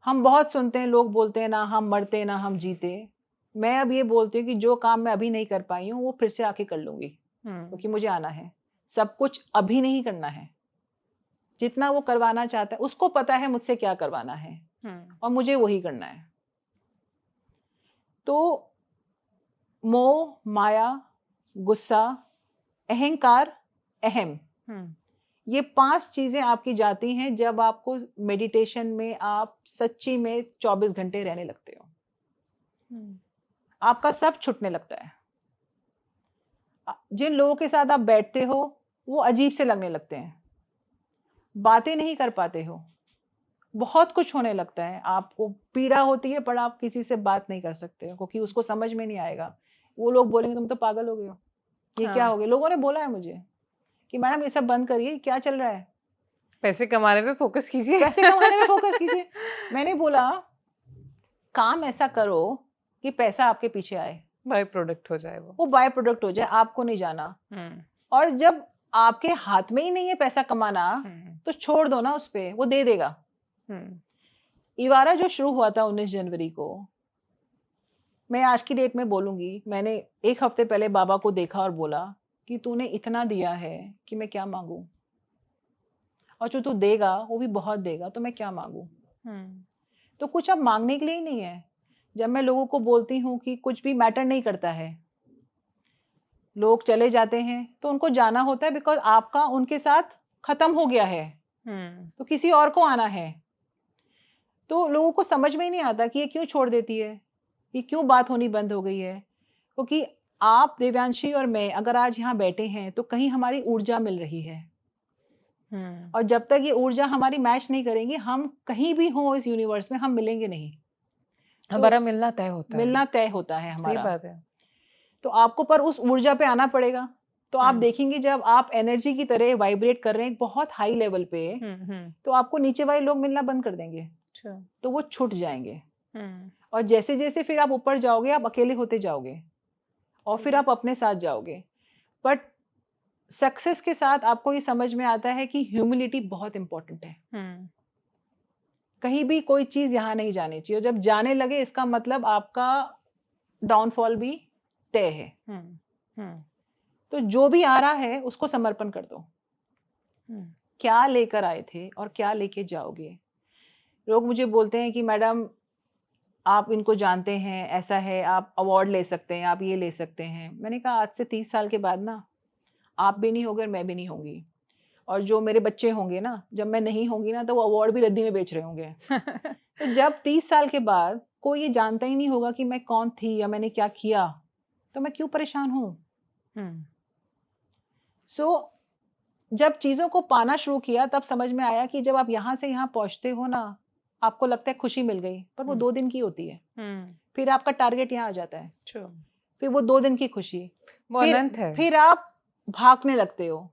हम बहुत सुनते हैं, लोग बोलते हैं ना हम मरते ना हम जीते। मैं अब ये बोलती हूँ कि जो काम मैं अभी नहीं कर पाई हूँ वो फिर से आके कर लूंगी, क्योंकि मुझे आना है। सब कुछ अभी नहीं करना है। जितना वो करवाना चाहता है, उसको पता है मुझसे क्या करवाना है और मुझे वही करना है। तो मोह, माया, गुस्सा, अहंकार, अहम, ये 5 चीजें आपकी जाती हैं जब आपको मेडिटेशन में आप सच्ची में 24 घंटे रहने लगते हो। आपका सब छूटने लगता है। जिन लोगों के साथ आप बैठते हो वो अजीब से लगने लगते हैं, बातें नहीं कर पाते हो, बहुत कुछ होने लगता है। आपको पीड़ा होती है पर आप किसी से बात नहीं कर सकते हो, क्योंकि उसको समझ में नहीं आएगा। वो लोग बोलेंगे तुम तो पागल हो गए हो, ये क्या हो गया। लोगों ने बोला है मुझे कि मैडम ये सब बंद करिए, क्या चल रहा है, पैसे कमाने पे फोकस कीजिए। पैसे कमाने में फोकस कीजिए। मैंने बोला काम ऐसा करो कि पैसा आपके पीछे आए, बाय प्रोडक्ट हो जाए, वो बाय प्रोडक्ट हो जाए, आपको नहीं जाना। और जब आपके हाथ में ही नहीं है पैसा कमाना, तो छोड़ दो ना उस पे, वो दे देगा। इवारा जो शुरू हुआ था 19 जनवरी को, मैं आज की डेट में बोलूंगी, मैंने 1 हफ्ते पहले बाबा को देखा और बोला कि तूने इतना दिया है कि मैं क्या मांगू, और जो तू देगा वो भी बहुत देगा, तो मैं क्या मांगू। तो कुछ अब मांगने के लिए ही नहीं है। जब मैं लोगों को बोलती हूँ कि कुछ भी मैटर नहीं करता है, लोग चले जाते हैं तो उनको जाना होता है, बिकॉज आपका उनके साथ खत्म हो गया है, तो किसी और को आना है। तो लोगों को समझ में ही नहीं आता कि ये क्यों छोड़ देती है, ये क्यों बात होनी बंद हो गई है। क्योंकि आप देवांशी और मैं अगर आज यहाँ बैठे हैं तो कहीं हमारी ऊर्जा मिल रही है, और जब तक ये ऊर्जा हमारी मैच नहीं करेंगी, हम कहीं भी हो इस यूनिवर्स में हम मिलेंगे नहीं। हमारा मिलना तय होता है, मिलना तय होता है हमारा। सही बात है। तो आपको पर उस ऊर्जा पे आना पड़ेगा। तो आप देखेंगे जब आप एनर्जी की तरह वाइब्रेट कर रहे हैं बहुत हाई लेवल पे, तो आपको नीचे वाले लोग मिलना बंद कर देंगे, तो वो छूट जाएंगे। और जैसे जैसे फिर आप ऊपर जाओगे, आप अकेले होते जाओगे और फिर आप अपने साथ जाओगे। बट सक्सेस के साथ आपको ये समझ में आता है कि ह्यूमिलिटी बहुत इंपॉर्टेंट है। कहीं भी कोई चीज यहाँ नहीं जानी चाहिए, जब जाने लगे इसका मतलब आपका डाउनफॉल भी तय है। तो जो भी आ रहा है उसको समर्पण कर दो। क्या लेकर आए थे और क्या लेके जाओगे। लोग मुझे बोलते हैं कि मैडम आप इनको जानते हैं, ऐसा है, आप अवार्ड ले सकते हैं, आप ये ले सकते हैं। मैंने कहा आज से 30 साल के बाद ना आप भी नहीं होगे और मैं भी नहीं होंगी, और जो मेरे बच्चे होंगे ना, जब मैं नहीं होंगी ना, तो वो अवार्ड भी रद्दी में बेच रहे होंगे। तो जब 30 साल के बाद कोई ये जानता ही नहीं होगा कि मैं कौन थी या मैंने क्या किया, तो मैं क्यों परेशान हूँ? सो जब चीज़ों को पाना शुरू किया, तब समझ में आया कि जब आप यहाँ से यहाँ पहुँचते हो ना, आपको लगता है खुशी मिल गई, पर वो 2 दिन की होती है। फिर आपका टारगेट यहाँ आ जाता है। फिर वो 2 दिन की खुशी, वो अनंत है। फिर आप भागने लगते हो।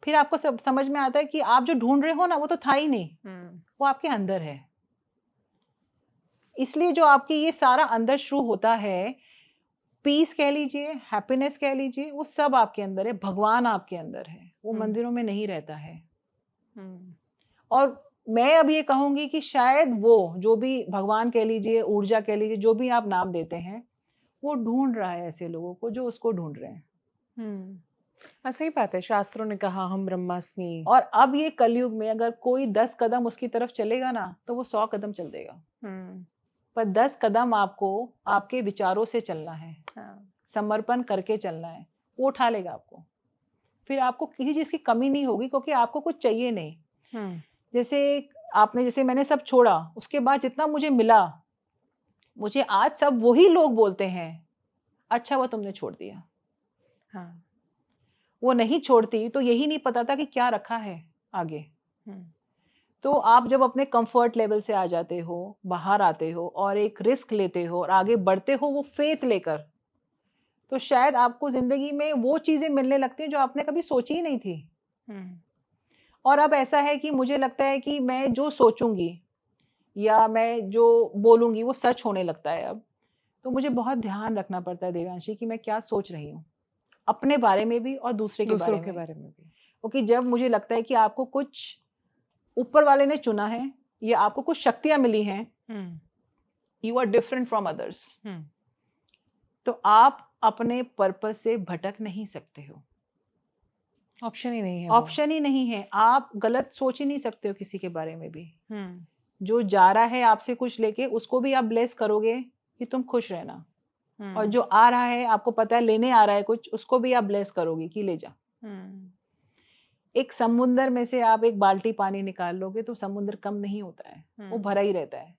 फिर आपको सब समझ में आता है कि आप जो ढूंढ रहे हो ना, वो तो था ही नहीं, वो आपके अंदर है। इसलिए जो आपकी ये सारा अंदर शुरू होता है, पीस कह लीजिए, हैप्पीनेस कह लीजिए, वो सब आपके अंदर है। भगवान आपके अंदर है, वो मंदिरों में नहीं रहता है। और मैं अब ये कहूंगी कि शायद वो जो भी भगवान कह लीजिए, ऊर्जा कह लीजिए, जो भी आप नाम देते हैं, वो ढूंढ रहा है ऐसे लोगों को जो उसको ढूंढ रहे हैं। सही बात है, शास्त्रों ने कहा हम ब्रह्मास्मि। और अब ये कलयुग में अगर कोई 10 कदम उसकी तरफ चलेगा ना, तो वो 100 कदम चल देगा। पर 10 कदम आपको आपके विचारों से चलना है, समर्पण करके चलना है, वो उठा लेगा आपको। फिर आपको किसी चीज की कमी नहीं होगी, क्योंकि आपको कुछ चाहिए नहीं। जैसे मैंने सब छोड़ा, उसके बाद जितना मुझे मिला, मुझे आज सब वही लोग बोलते हैं, अच्छा वो तुमने छोड़ दिया। वो नहीं छोड़ती तो यही नहीं पता था कि क्या रखा है आगे। तो आप जब अपने कंफर्ट लेवल से आ जाते हो, बाहर आते हो और एक रिस्क लेते हो और आगे बढ़ते हो, वो फेथ लेकर, तो शायद आपको जिंदगी में वो चीजें मिलने लगती हैं जो आपने कभी सोची ही नहीं थी। और अब ऐसा है कि मुझे लगता है कि मैं जो सोचूंगी या मैं जो बोलूंगी वो सच होने लगता है अब। तो मुझे बहुत ध्यान रखना पड़ता है देवांशी कि मैं क्या सोच रही हूँ, अपने बारे में भी और दूसरों के बारे में भी। क्योंकि जब मुझे लगता है कि आपको कुछ ऊपर वाले ने चुना है या आपको कुछ शक्तियां मिली हैं, you are different from others, तो आप अपने पर्पस से भटक नहीं सकते हो। ऑप्शन ही नहीं है, ऑप्शन ही नहीं है। आप गलत सोच ही नहीं सकते हो किसी के बारे में भी। जो जा रहा है आपसे कुछ लेके, उसको भी आप ब्लेस करोगे कि तुम खुश रहना, और जो आ रहा है, आपको पता है लेने आ रहा है कुछ, उसको भी आप ब्लेस करोगे कि ले जा। एक समुंदर में से आप एक बाल्टी पानी निकाल लोगे तो समुंदर कम नहीं होता है, वो भरा ही रहता है।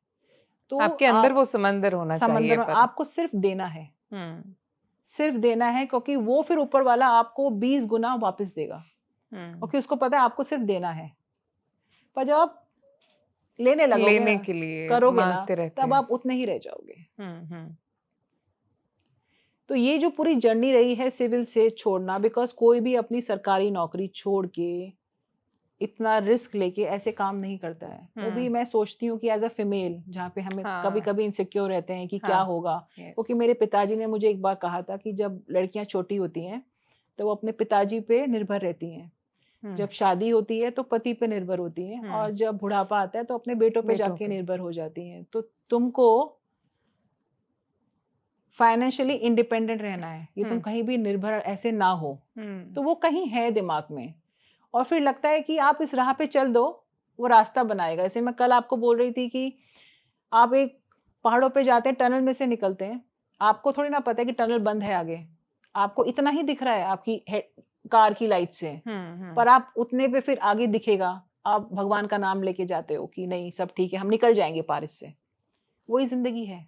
तो आपके अंदर वो समंदर होना चाहिए, पर आपको सिर्फ देना है, सिर्फ देना है, क्योंकि वो फिर ऊपर वाला आपको 20 गुना वापस देगा, क्योंकि उसको पता है आपको सिर्फ देना है। पर जब आप लेने लगोगे, लेने के लिए करोगे ना, तब आप उतने ही रह जाओगे। तो ये जो पूरी जर्नी रही है सिविल से छोड़ना, बिकॉज कोई भी अपनी सरकारी नौकरी छोड़ के इतना रिस्क लेके ऐसे काम नहीं करता है। वो भी मैं सोचती हूँ कि एज अ फीमेल, जहाँ पे हमें कभी कभी इनसिक्योर रहते हैं कि क्या होगा। क्योंकि मेरे पिताजी ने मुझे एक बार कहा था कि जब लड़कियां छोटी होती हैं तो वो अपने पिताजी पे निर्भर रहती हैं, जब शादी होती है तो पति पे निर्भर होती हैं, और जब बुढ़ापा आता है तो अपने बेटों पे जाके निर्भर हो जाती हैं। तो तुमको फाइनेंशियली इंडिपेंडेंट रहना है, ये तुम कहीं भी निर्भर ऐसे ना हो। तो वो कहीं है दिमाग में, और फिर लगता है कि आप इस राह पे चल दो, वो रास्ता बनाएगा। जैसे मैं कल आपको बोल रही थी कि आप एक पहाड़ों पे जाते हैं, टनल में से निकलते हैं, आपको थोड़ी ना पता है कि टनल बंद है आगे, आपको इतना ही दिख रहा है आपकी कार की लाइट से, पर आप उतने पे फिर आगे दिखेगा, आप भगवान का नाम लेके जाते हो कि नहीं सब ठीक है, हम निकल जाएंगे पार इससे। वही जिंदगी है,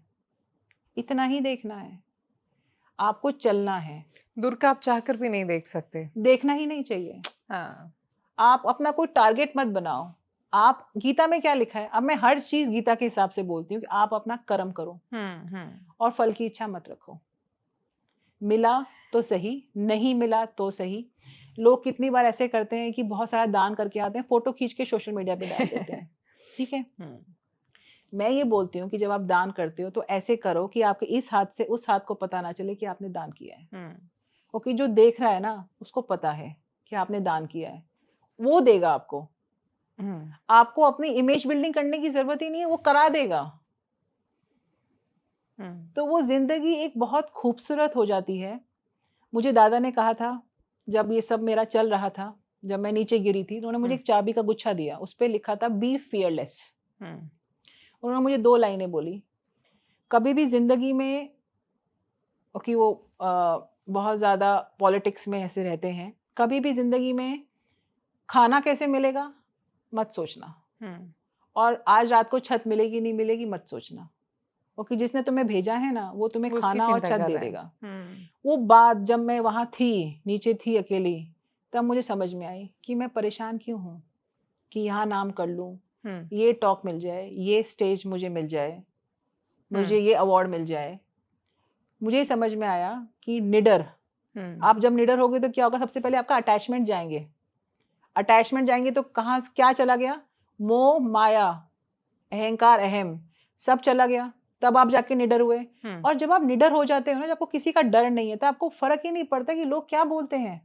इतना ही देखना है, आपको चलना है। दूर का आप चाहकर भी नहीं देख सकते, देखना ही नहीं चाहिए। आप अपना कोई टारगेट मत बनाओ। आप, गीता में क्या लिखा है, अब मैं हर चीज गीता के हिसाब से बोलती हूँ कि आप अपना कर्म करो और फल की इच्छा मत रखो। मिला तो सही, नहीं मिला तो सही। लोग कितनी बार ऐसे करते हैं कि बहुत सारा दान करके आते हैं, फोटो खींच के सोशल मीडिया पे डाल देते हैं। ठीक है, मैं ये बोलती हूँ कि जब आप दान करते हो तो ऐसे करो कि आपके इस हाथ से उस हाथ को पता ना चले कि आपने दान किया है। क्योंकि जो देख रहा है ना, उसको पता है कि आपने दान किया है, वो देगा आपको। आपको अपनी इमेज बिल्डिंग करने की जरूरत ही नहीं है, वो करा देगा। तो वो जिंदगी एक बहुत खूबसूरत हो जाती है। मुझे दादा ने कहा था, जब ये सब मेरा चल रहा था, जब मैं नीचे गिरी थी, उन्होंने मुझे एक चाबी का गुच्छा दिया, उस पर लिखा था बी फियरलेस। उन्होंने मुझे 2 लाइनें बोली, कभी भी जिंदगी में, क्योंकि वो बहुत ज्यादा पॉलिटिक्स में ऐसे रहते हैं, कभी भी जिंदगी में खाना कैसे मिलेगा मत सोचना, और आज रात को छत मिलेगी नहीं मिलेगी मत सोचना, क्योंकि जिसने तुम्हें भेजा है ना वो तुम्हें वो उसकी खाना और चिंता छत कर दे रहा है। देगा। वो बात जब मैं वहां थी, नीचे थी अकेली, तब मुझे समझ में आई कि मैं परेशान क्यों हूँ, कि यहाँ नाम कर लूँ, ये टॉक मिल जाए, ये स्टेज मुझे मिल जाए, मुझे ये अवार्ड मिल जाए। मुझे समझ में आया कि निडर, आप जब निडर होगे तो क्या होगा, सबसे पहले आपका अटैचमेंट जाएंगे, अटैचमेंट जाएंगे तो कहाँ क्या चला गया, मोह माया अहंकार अहम सब चला गया, तब आप जाके निडर हुए। और जब आप निडर हो जाते हो ना, जब आपको किसी का डर नहीं है, तो आपको फर्क ही नहीं पड़ता कि लोग क्या बोलते हैं।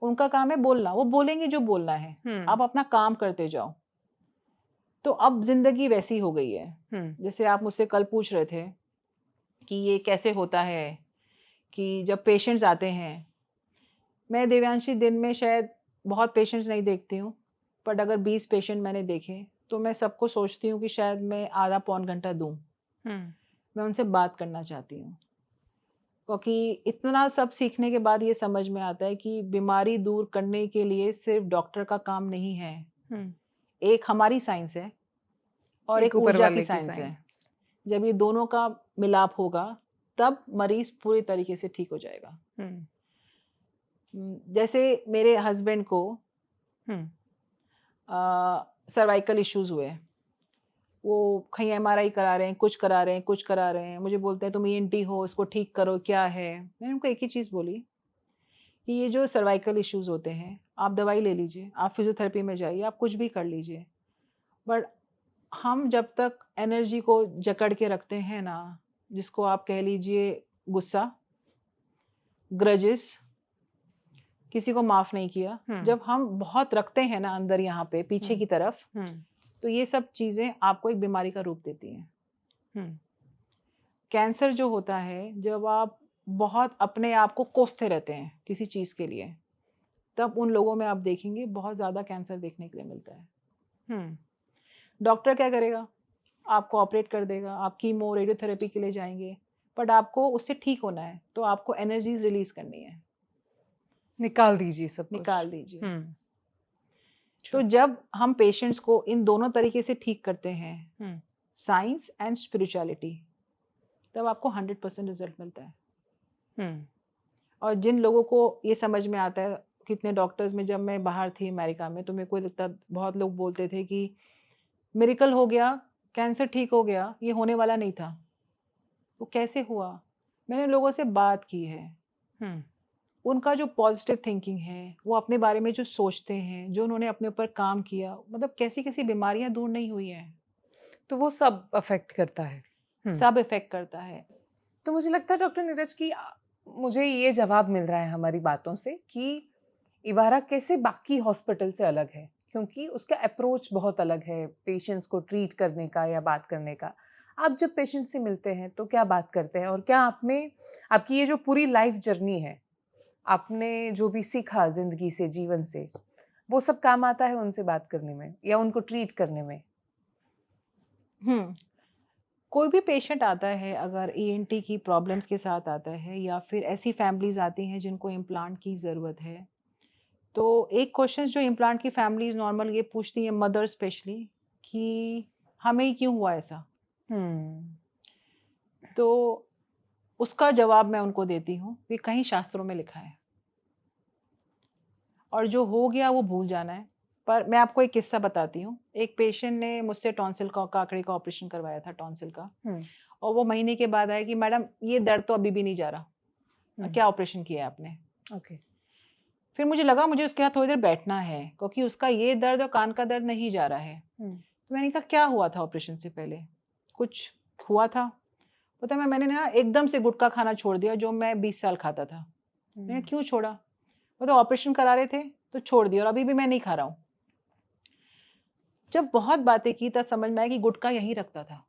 उनका काम है बोलना, वो बोलेंगे जो बोलना है, आप अपना काम करते जाओ। तो अब जिंदगी वैसी हो गई है, जैसे आप मुझसे कल पूछ रहे थे कि ये कैसे होता है कि जब पेशेंट्स आते हैं, मैं देव्यांशी दिन में शायद बहुत पेशेंट्स नहीं देखती हूँ, बट अगर 20 पेशेंट मैंने देखे तो मैं सबको सोचती हूँ कि शायद मैं आधा पौन घंटा दूँ, मैं उनसे बात करना चाहती हूँ। क्योंकि इतना सब सीखने के बाद ये समझ में आता है कि बीमारी दूर करने के लिए सिर्फ डॉक्टर का काम नहीं है, एक हमारी साइंस है और एक ऊर्जा की साइंस है। जब ये दोनों का मिलाप होगा तब मरीज पूरी तरीके से ठीक हो जाएगा। जैसे मेरे हस्बैंड को सर्वाइकल इश्यूज हुए, वो कहीं एमआरआई करा रहे हैं, कुछ करा रहे हैं, मुझे बोलते हैं तुम ईएनटी हो, इसको ठीक करो, क्या है। मैंने उनको एक ही चीज़ बोली कि ये जो सर्वाइकल इश्यूज होते हैं, आप दवाई ले लीजिए, आप फिजियोथेरेपी में जाइए, आप कुछ भी कर लीजिए, बट हम जब तक एनर्जी को जकड़ के रखते हैं ना, जिसको आप कह लीजिए गुस्सा, ग्रजेस, किसी को माफ नहीं किया, जब हम बहुत रखते हैं ना अंदर यहाँ पे पीछे की तरफ, तो ये सब चीजें आपको एक बीमारी का रूप देती हैं। कैंसर जो होता है, जब आप बहुत अपने आप को कोसते रहते हैं किसी चीज के लिए, तब उन लोगों में आप देखेंगे बहुत ज्यादा कैंसर देखने के लिए मिलता है। डॉक्टर क्या करेगा, आपको ऑपरेट कर देगा, आप कीमो रेडियोथेरेपी के लिए जाएंगे, बट आपको उससे ठीक होना है तो आपको एनर्जीज रिलीज करनी है, निकाल दीजिए, सब निकाल दीजिए। तो जब हम पेशेंट्स को इन दोनों तरीके से ठीक करते हैं, साइंस एंड स्पिरिचुअलिटी, तब आपको 100% रिजल्ट मिलता है। और जिन लोगों को ये समझ में आता है, कितने डॉक्टर्स में, जब मैं बाहर थी अमेरिका में, तो मेरे को लगता, बहुत लोग बोलते थे कि मिरेकल हो गया, कैंसर ठीक हो गया, ये होने वाला नहीं था। वो कैसे हुआ? मैंने लोगों से बात की है, उनका जो पॉजिटिव थिंकिंग है, वो अपने बारे में जो सोचते हैं, जो उन्होंने अपने ऊपर काम किया, मतलब कैसी कैसी बीमारियां दूर नहीं हुई हैं। तो वो सब अफेक्ट करता है, सब इफेक्ट करता है। तो मुझे लगता है डॉक्टर नीरज की मुझे ये जवाब मिल रहा है हमारी बातों से कि इवारा कैसे बाकी हॉस्पिटल से अलग है, क्योंकि उसका अप्रोच बहुत अलग है पेशेंट्स को ट्रीट करने का या बात करने का। आप जब पेशेंट से मिलते हैं तो क्या बात करते हैं, और क्या आप में आपकी ये जो पूरी लाइफ जर्नी है, आपने जो भी सीखा जिंदगी से, जीवन से, वो सब काम आता है उनसे बात करने में या उनको ट्रीट करने में? कोई भी पेशेंट आता है अगर ईएनटी की प्रॉब्लम्स के साथ आता है, या फिर ऐसी फैमिलीज आती हैं जिनको इम्प्लांट की ज़रूरत है, तो एक क्वेश्चन जो इम्प्लांट की फैमिलीज नॉर्मल ये पूछती हैं, मदर स्पेशली, कि हमें ही क्यों हुआ ऐसा। तो उसका जवाब मैं उनको देती हूँ कि कहीं शास्त्रों में लिखा है, और जो हो गया वो भूल जाना है। पर मैं आपको एक किस्सा बताती हूँ। एक पेशेंट ने मुझसे टॉन्सिल का, काकड़े का ऑपरेशन करवाया था, टॉन्सिल का, और वो महीने के बाद आया कि मैडम ये दर्द तो अभी भी नहीं जा रहा, क्या ऑपरेशन किया है आपने? फिर मुझे लगा मुझे उसके साथ थोड़ी देर बैठना है, क्योंकि उसका ये दर्द और कान का दर्द नहीं जा रहा है। तो मैंने कहा क्या हुआ था ऑपरेशन से पहले? कुछ हुआ था? पता है, मैंने ना एकदम से गुटखा खाना छोड़ दिया जो मैं 20 साल खाता था। मैंने क्यों छोड़ा? वो तो ऑपरेशन करा रहे थे तो छोड़ दिया, और अभी भी मैं नहीं खा रहा हूँ। जब बहुत बातें की तब समझ में आया कि गुटखा यहीं रखता था,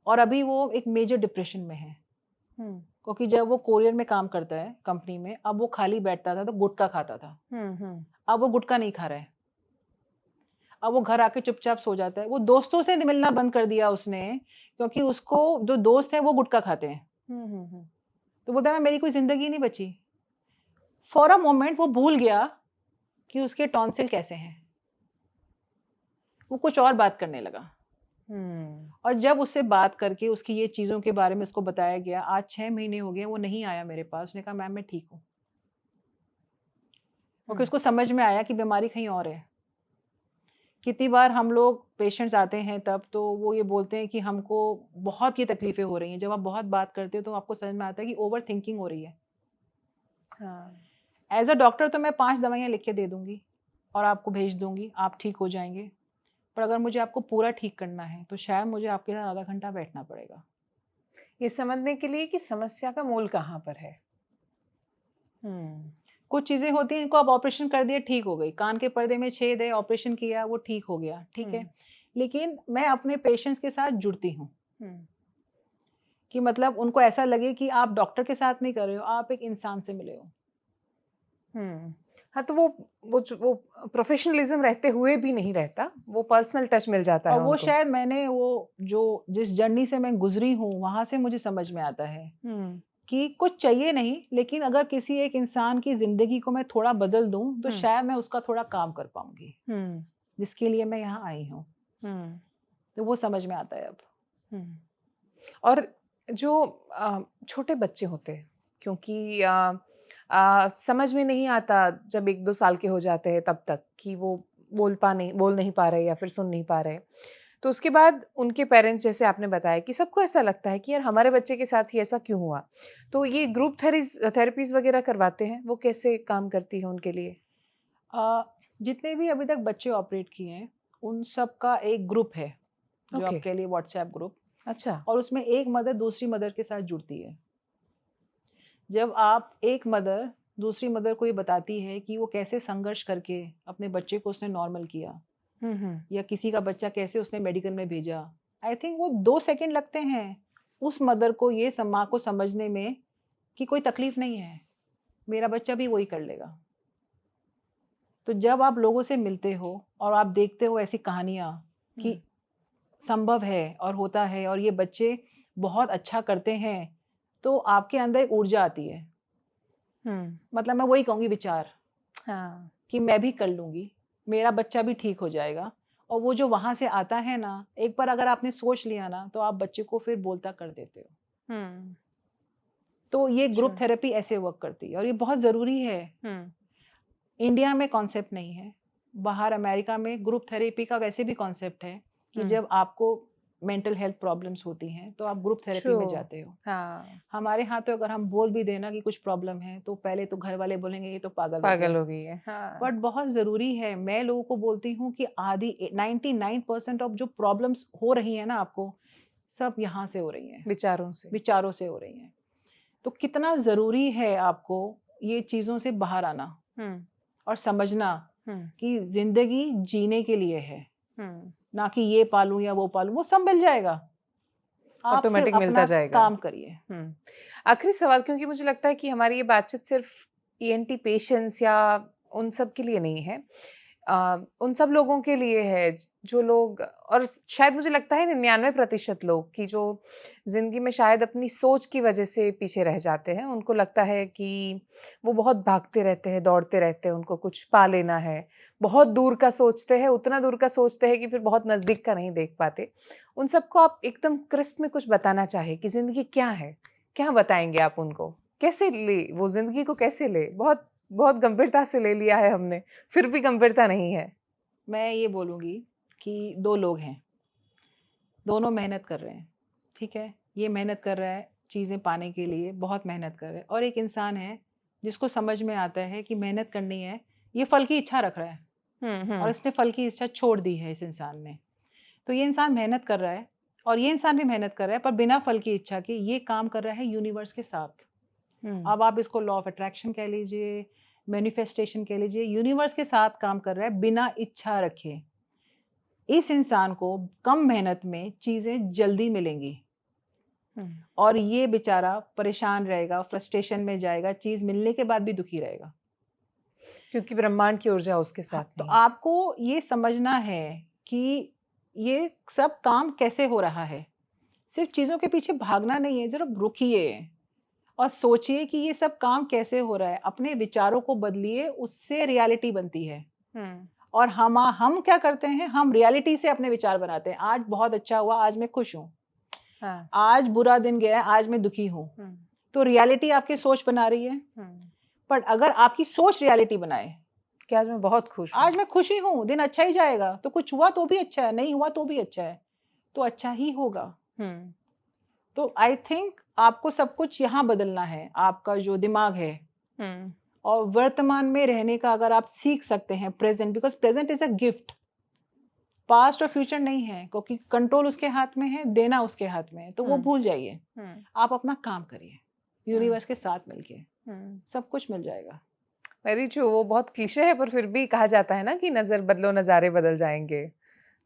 और अभी वो एक मेजर डिप्रेशन में है, क्योंकि जब वो कोरियर में काम करता है कंपनी में, अब वो खाली बैठता था तो गुटखा खाता था। अब वो गुटखा नहीं खा रहा है, अब वो घर आके चुपचाप सो जाता है। वो दोस्तों से मिलना बंद कर दिया उसने, क्योंकि उसको जो दोस्त है वो गुटखा खाते हैं। तो बोलता है मेरी कोई जिंदगी नहीं बची। फॉर अ मोमेंट वो भूल गया कि उसके टॉन्सिल कैसे हैं, वो कुछ और बात करने लगा। और जब उससे बात करके उसकी ये चीज़ों के बारे में उसको बताया गया, आज 6 महीने हो गए वो नहीं आया मेरे पास। उसने कहा मैम मैं ठीक हूँ, क्योंकि उसको समझ में आया कि बीमारी कहीं और है। कितनी बार हम लोग पेशेंट्स आते हैं तब तो वो ये बोलते हैं कि हमको बहुत ये तकलीफ़ें हो रही हैं। जब आप बहुत बात करते हो तो आपको समझ में आता है कि ओवर थिंकिंग हो रही है। एज अ डॉक्टर तो मैं 5 दवाइयाँ लिख के दे दूंगी और आपको भेज दूंगी, आप ठीक हो जाएंगे। पर अगर मुझे आपको पूरा ठीक करना है तो शायद मुझे आपके साथ आधा घंटा बैठना पड़ेगा, ये समझने के लिए कि समस्या का मूल कहाँ पर है। कुछ चीज़ें होती हैं इनको आप ऑपरेशन कर दिए ठीक हो गई, कान के पर्दे में छेद है ऑपरेशन किया वो ठीक हो गया, ठीक है। लेकिन मैं अपने पेशेंट्स के साथ जुड़ती हूँ कि मतलब उनको ऐसा लगे कि आप डॉक्टर के साथ नहीं कर रहे हो, आप एक इंसान से मिले हो। हाँ, तो वो प्रोफेशनलिज्म रहते हुए भी नहीं रहता, वो पर्सनल टच मिल जाता है और वो उनको। शायद मैंने वो जो जिस जर्नी से मैं गुजरी हूँ वहां से मुझे समझ में आता है कि कुछ चाहिए नहीं, लेकिन अगर किसी एक इंसान की जिंदगी को मैं थोड़ा बदल दूं तो शायद मैं उसका थोड़ा काम कर पाऊंगी, जिसके लिए मैं यहाँ आई हूँ। तो वो समझ में आता है अब। और जो छोटे बच्चे होते हैं, क्योंकि समझ में नहीं आता जब 1-2 साल के हो जाते हैं तब तक कि वो बोल नहीं पा रहे या फिर सुन नहीं पा रहे। तो उसके बाद उनके पेरेंट्स, जैसे आपने बताया कि सबको ऐसा लगता है कि यार हमारे बच्चे के साथ ही ऐसा क्यों हुआ? तो ये ग्रुप थेरेपीज़ वगैरह करवाते हैं, वो कैसे काम करती है उनके लिए? जितने भी अभी तक बच्चे ऑपरेट किए हैं उन सब का एक ग्रुप है जो ओके। आपके लिए व्हाट्सएप ग्रुप। अच्छा। और उसमें एक मदर दूसरी मदर के साथ जुड़ती है। जब आप एक मदर दूसरी मदर को ये बताती है कि वो कैसे संघर्ष करके अपने बच्चे को उसने नॉर्मल किया या किसी का बच्चा कैसे उसने मेडिकल में भेजा, आई थिंक वो 2 सेकंड लगते हैं उस मदर को ये माँ को समझने में कि कोई तकलीफ नहीं है, मेरा बच्चा भी वही कर लेगा। तो जब आप लोगों से मिलते हो और आप देखते हो ऐसी कहानियाँ कि संभव है और होता है और ये बच्चे बहुत अच्छा करते हैं, तो आपके अंदर एक ऊर्जा आती है। मतलब मैं वही कहूँगी विचार, हाँ। कि मैं भी कर लूँगी, मेरा बच्चा भी ठीक हो जाएगा। और वो जो वहाँ से आता है ना, एक बार अगर आपने सोच लिया ना तो आप बच्चे को फिर बोलता कर देते हो। तो ये ग्रुप थेरेपी ऐसे वर्क करती है और ये बहुत ज़रूरी है। इंडिया में कॉन्सेप्ट नहीं है, बाहर अमेरिका में ग्रुप थेरेपी का वैसे भी कॉन्सेप्ट है कि जब आपको मेंटल हेल्थ प्रॉब्लम्स होती हैं तो आप ग्रुप थेरेपी में जाते हो। हाँ। हमारे यहाँ तो अगर हम बोल भी देना कि कुछ प्रॉब्लम है तो पहले तो घर वाले बोलेंगे ये तो पागल हो गई है। हाँ। बट बहुत ज़रूरी है। मैं लोगों को बोलती हूँ कि आधी 99% ऑफ जो प्रॉब्लम्स हो रही हैं ना आपको, सब यहाँ से हो रही हैं, विचारों से हो रही हैं। तो कितना ज़रूरी है आपको ये चीज़ों से बाहर आना और समझना कि जिंदगी जीने के लिए है, ना कि ये पालूं या वो पालूं, वो सब मिल जाएगा, आप ऑटोमेटिक मिलता जाएगा। काम करिए। आखिरी सवाल, क्योंकि मुझे लगता है कि हमारी ये बातचीत सिर्फ ईएनटी पेशेंट्स या उन सब के लिए नहीं है, उन सब लोगों के लिए है जो लोग, और शायद मुझे लगता है 99% लोग की जो ज़िंदगी में शायद अपनी सोच की वजह से पीछे रह जाते हैं। उनको लगता है कि वो बहुत भागते रहते हैं, दौड़ते रहते हैं, उनको कुछ पा लेना है, बहुत दूर का सोचते हैं, उतना दूर का सोचते हैं कि फिर बहुत नज़दीक का नहीं देख पाते। उन सबको आप एकदम क्रिस्प में कुछ बताना चाहे कि ज़िंदगी क्या है, क्या बताएंगे आप उनको? कैसे ले वो ज़िंदगी को, कैसे ले? बहुत बहुत गंभीरता से ले लिया है हमने, फिर भी गंभीरता नहीं है। मैं ये बोलूँगी कि 2 लोग हैं, दोनों मेहनत कर रहे हैं, ठीक है? ये मेहनत कर रहा है चीज़ें पाने के लिए, बहुत मेहनत कर रहा है, और एक इंसान है जिसको समझ में आता है कि मेहनत करनी है, ये फल की इच्छा रख रहा है और इसने फल की इच्छा छोड़ दी है इस इंसान ने। तो ये इंसान मेहनत कर रहा है और ये इंसान भी मेहनत कर रहा है, पर बिना फल की इच्छा के ये काम कर रहा है यूनिवर्स के साथ। अब आप इसको लॉ ऑफ अट्रैक्शन कह लीजिए, मैनिफेस्टेशन कह लीजिए, यूनिवर्स के साथ काम कर रहा है बिना इच्छा रखे। इस इंसान को कम मेहनत में चीज़ें जल्दी मिलेंगी और ये बेचारा परेशान रहेगा, फ्रस्ट्रेशन में जाएगा, चीज़ मिलने के बाद भी दुखी रहेगा, क्योंकि ब्रह्मांड की ऊर्जा उसके साथ तो नहीं। आपको ये समझना है कि ये सब काम कैसे हो रहा है, सिर्फ चीज़ों के पीछे भागना नहीं है, जरा रुकिए और सोचिए कि ये सब काम कैसे हो रहा है, अपने विचारों को बदलिए, उससे रियलिटी बनती है। और हम क्या करते हैं, हम रियलिटी से अपने विचार बनाते हैं। आज बहुत अच्छा हुआ, आज मैं खुश हूँ। हाँ। आज बुरा दिन गया, आज मैं दुखी हूँ। तो रियलिटी आपकी सोच बना रही है। पर अगर आपकी सोच रियलिटी बनाए कि आज मैं बहुत खुश हूँ, आज मैं खुशी हूँ, दिन अच्छा ही जाएगा, तो कुछ हुआ तो भी अच्छा है, नहीं हुआ तो भी अच्छा है, तो अच्छा ही होगा। तो आई थिंक आपको सब कुछ यहाँ बदलना है, आपका जो दिमाग है। और वर्तमान में रहने का अगर आप सीख सकते हैं, present, because present is a gift, past और फ्यूचर नहीं है, क्योंकि कंट्रोल उसके हाथ में है, देना उसके हाथ में है, तो वो भूल जाइए। आप अपना काम करिए, यूनिवर्स के साथ मिलके सब कुछ मिल जाएगा। Very true. वो बहुत क्लीशे है, पर फिर भी कहा जाता है ना कि नज़र बदलो नज़ारे बदल जाएंगे।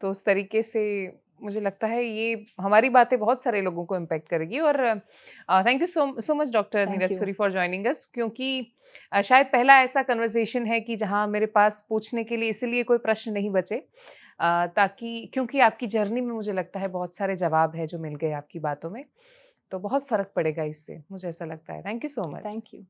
तो उस तरीके से मुझे लगता है ये हमारी बातें बहुत सारे लोगों को इम्पैक्ट करेगी। और thank you so much doctor Neeraj Suri for joining us, क्योंकि शायद पहला ऐसा कन्वर्सेशन है कि जहाँ मेरे पास पूछने के लिए इसलिए कोई प्रश्न नहीं बचे, ताकि क्योंकि आपकी जर्नी में मुझे लगता है बहुत सारे जवाब है जो मिल गए आपकी बातों में, तो बहुत फ़र्क पड़ेगा इससे, मुझे ऐसा लगता है। Thank you so much. Thank you.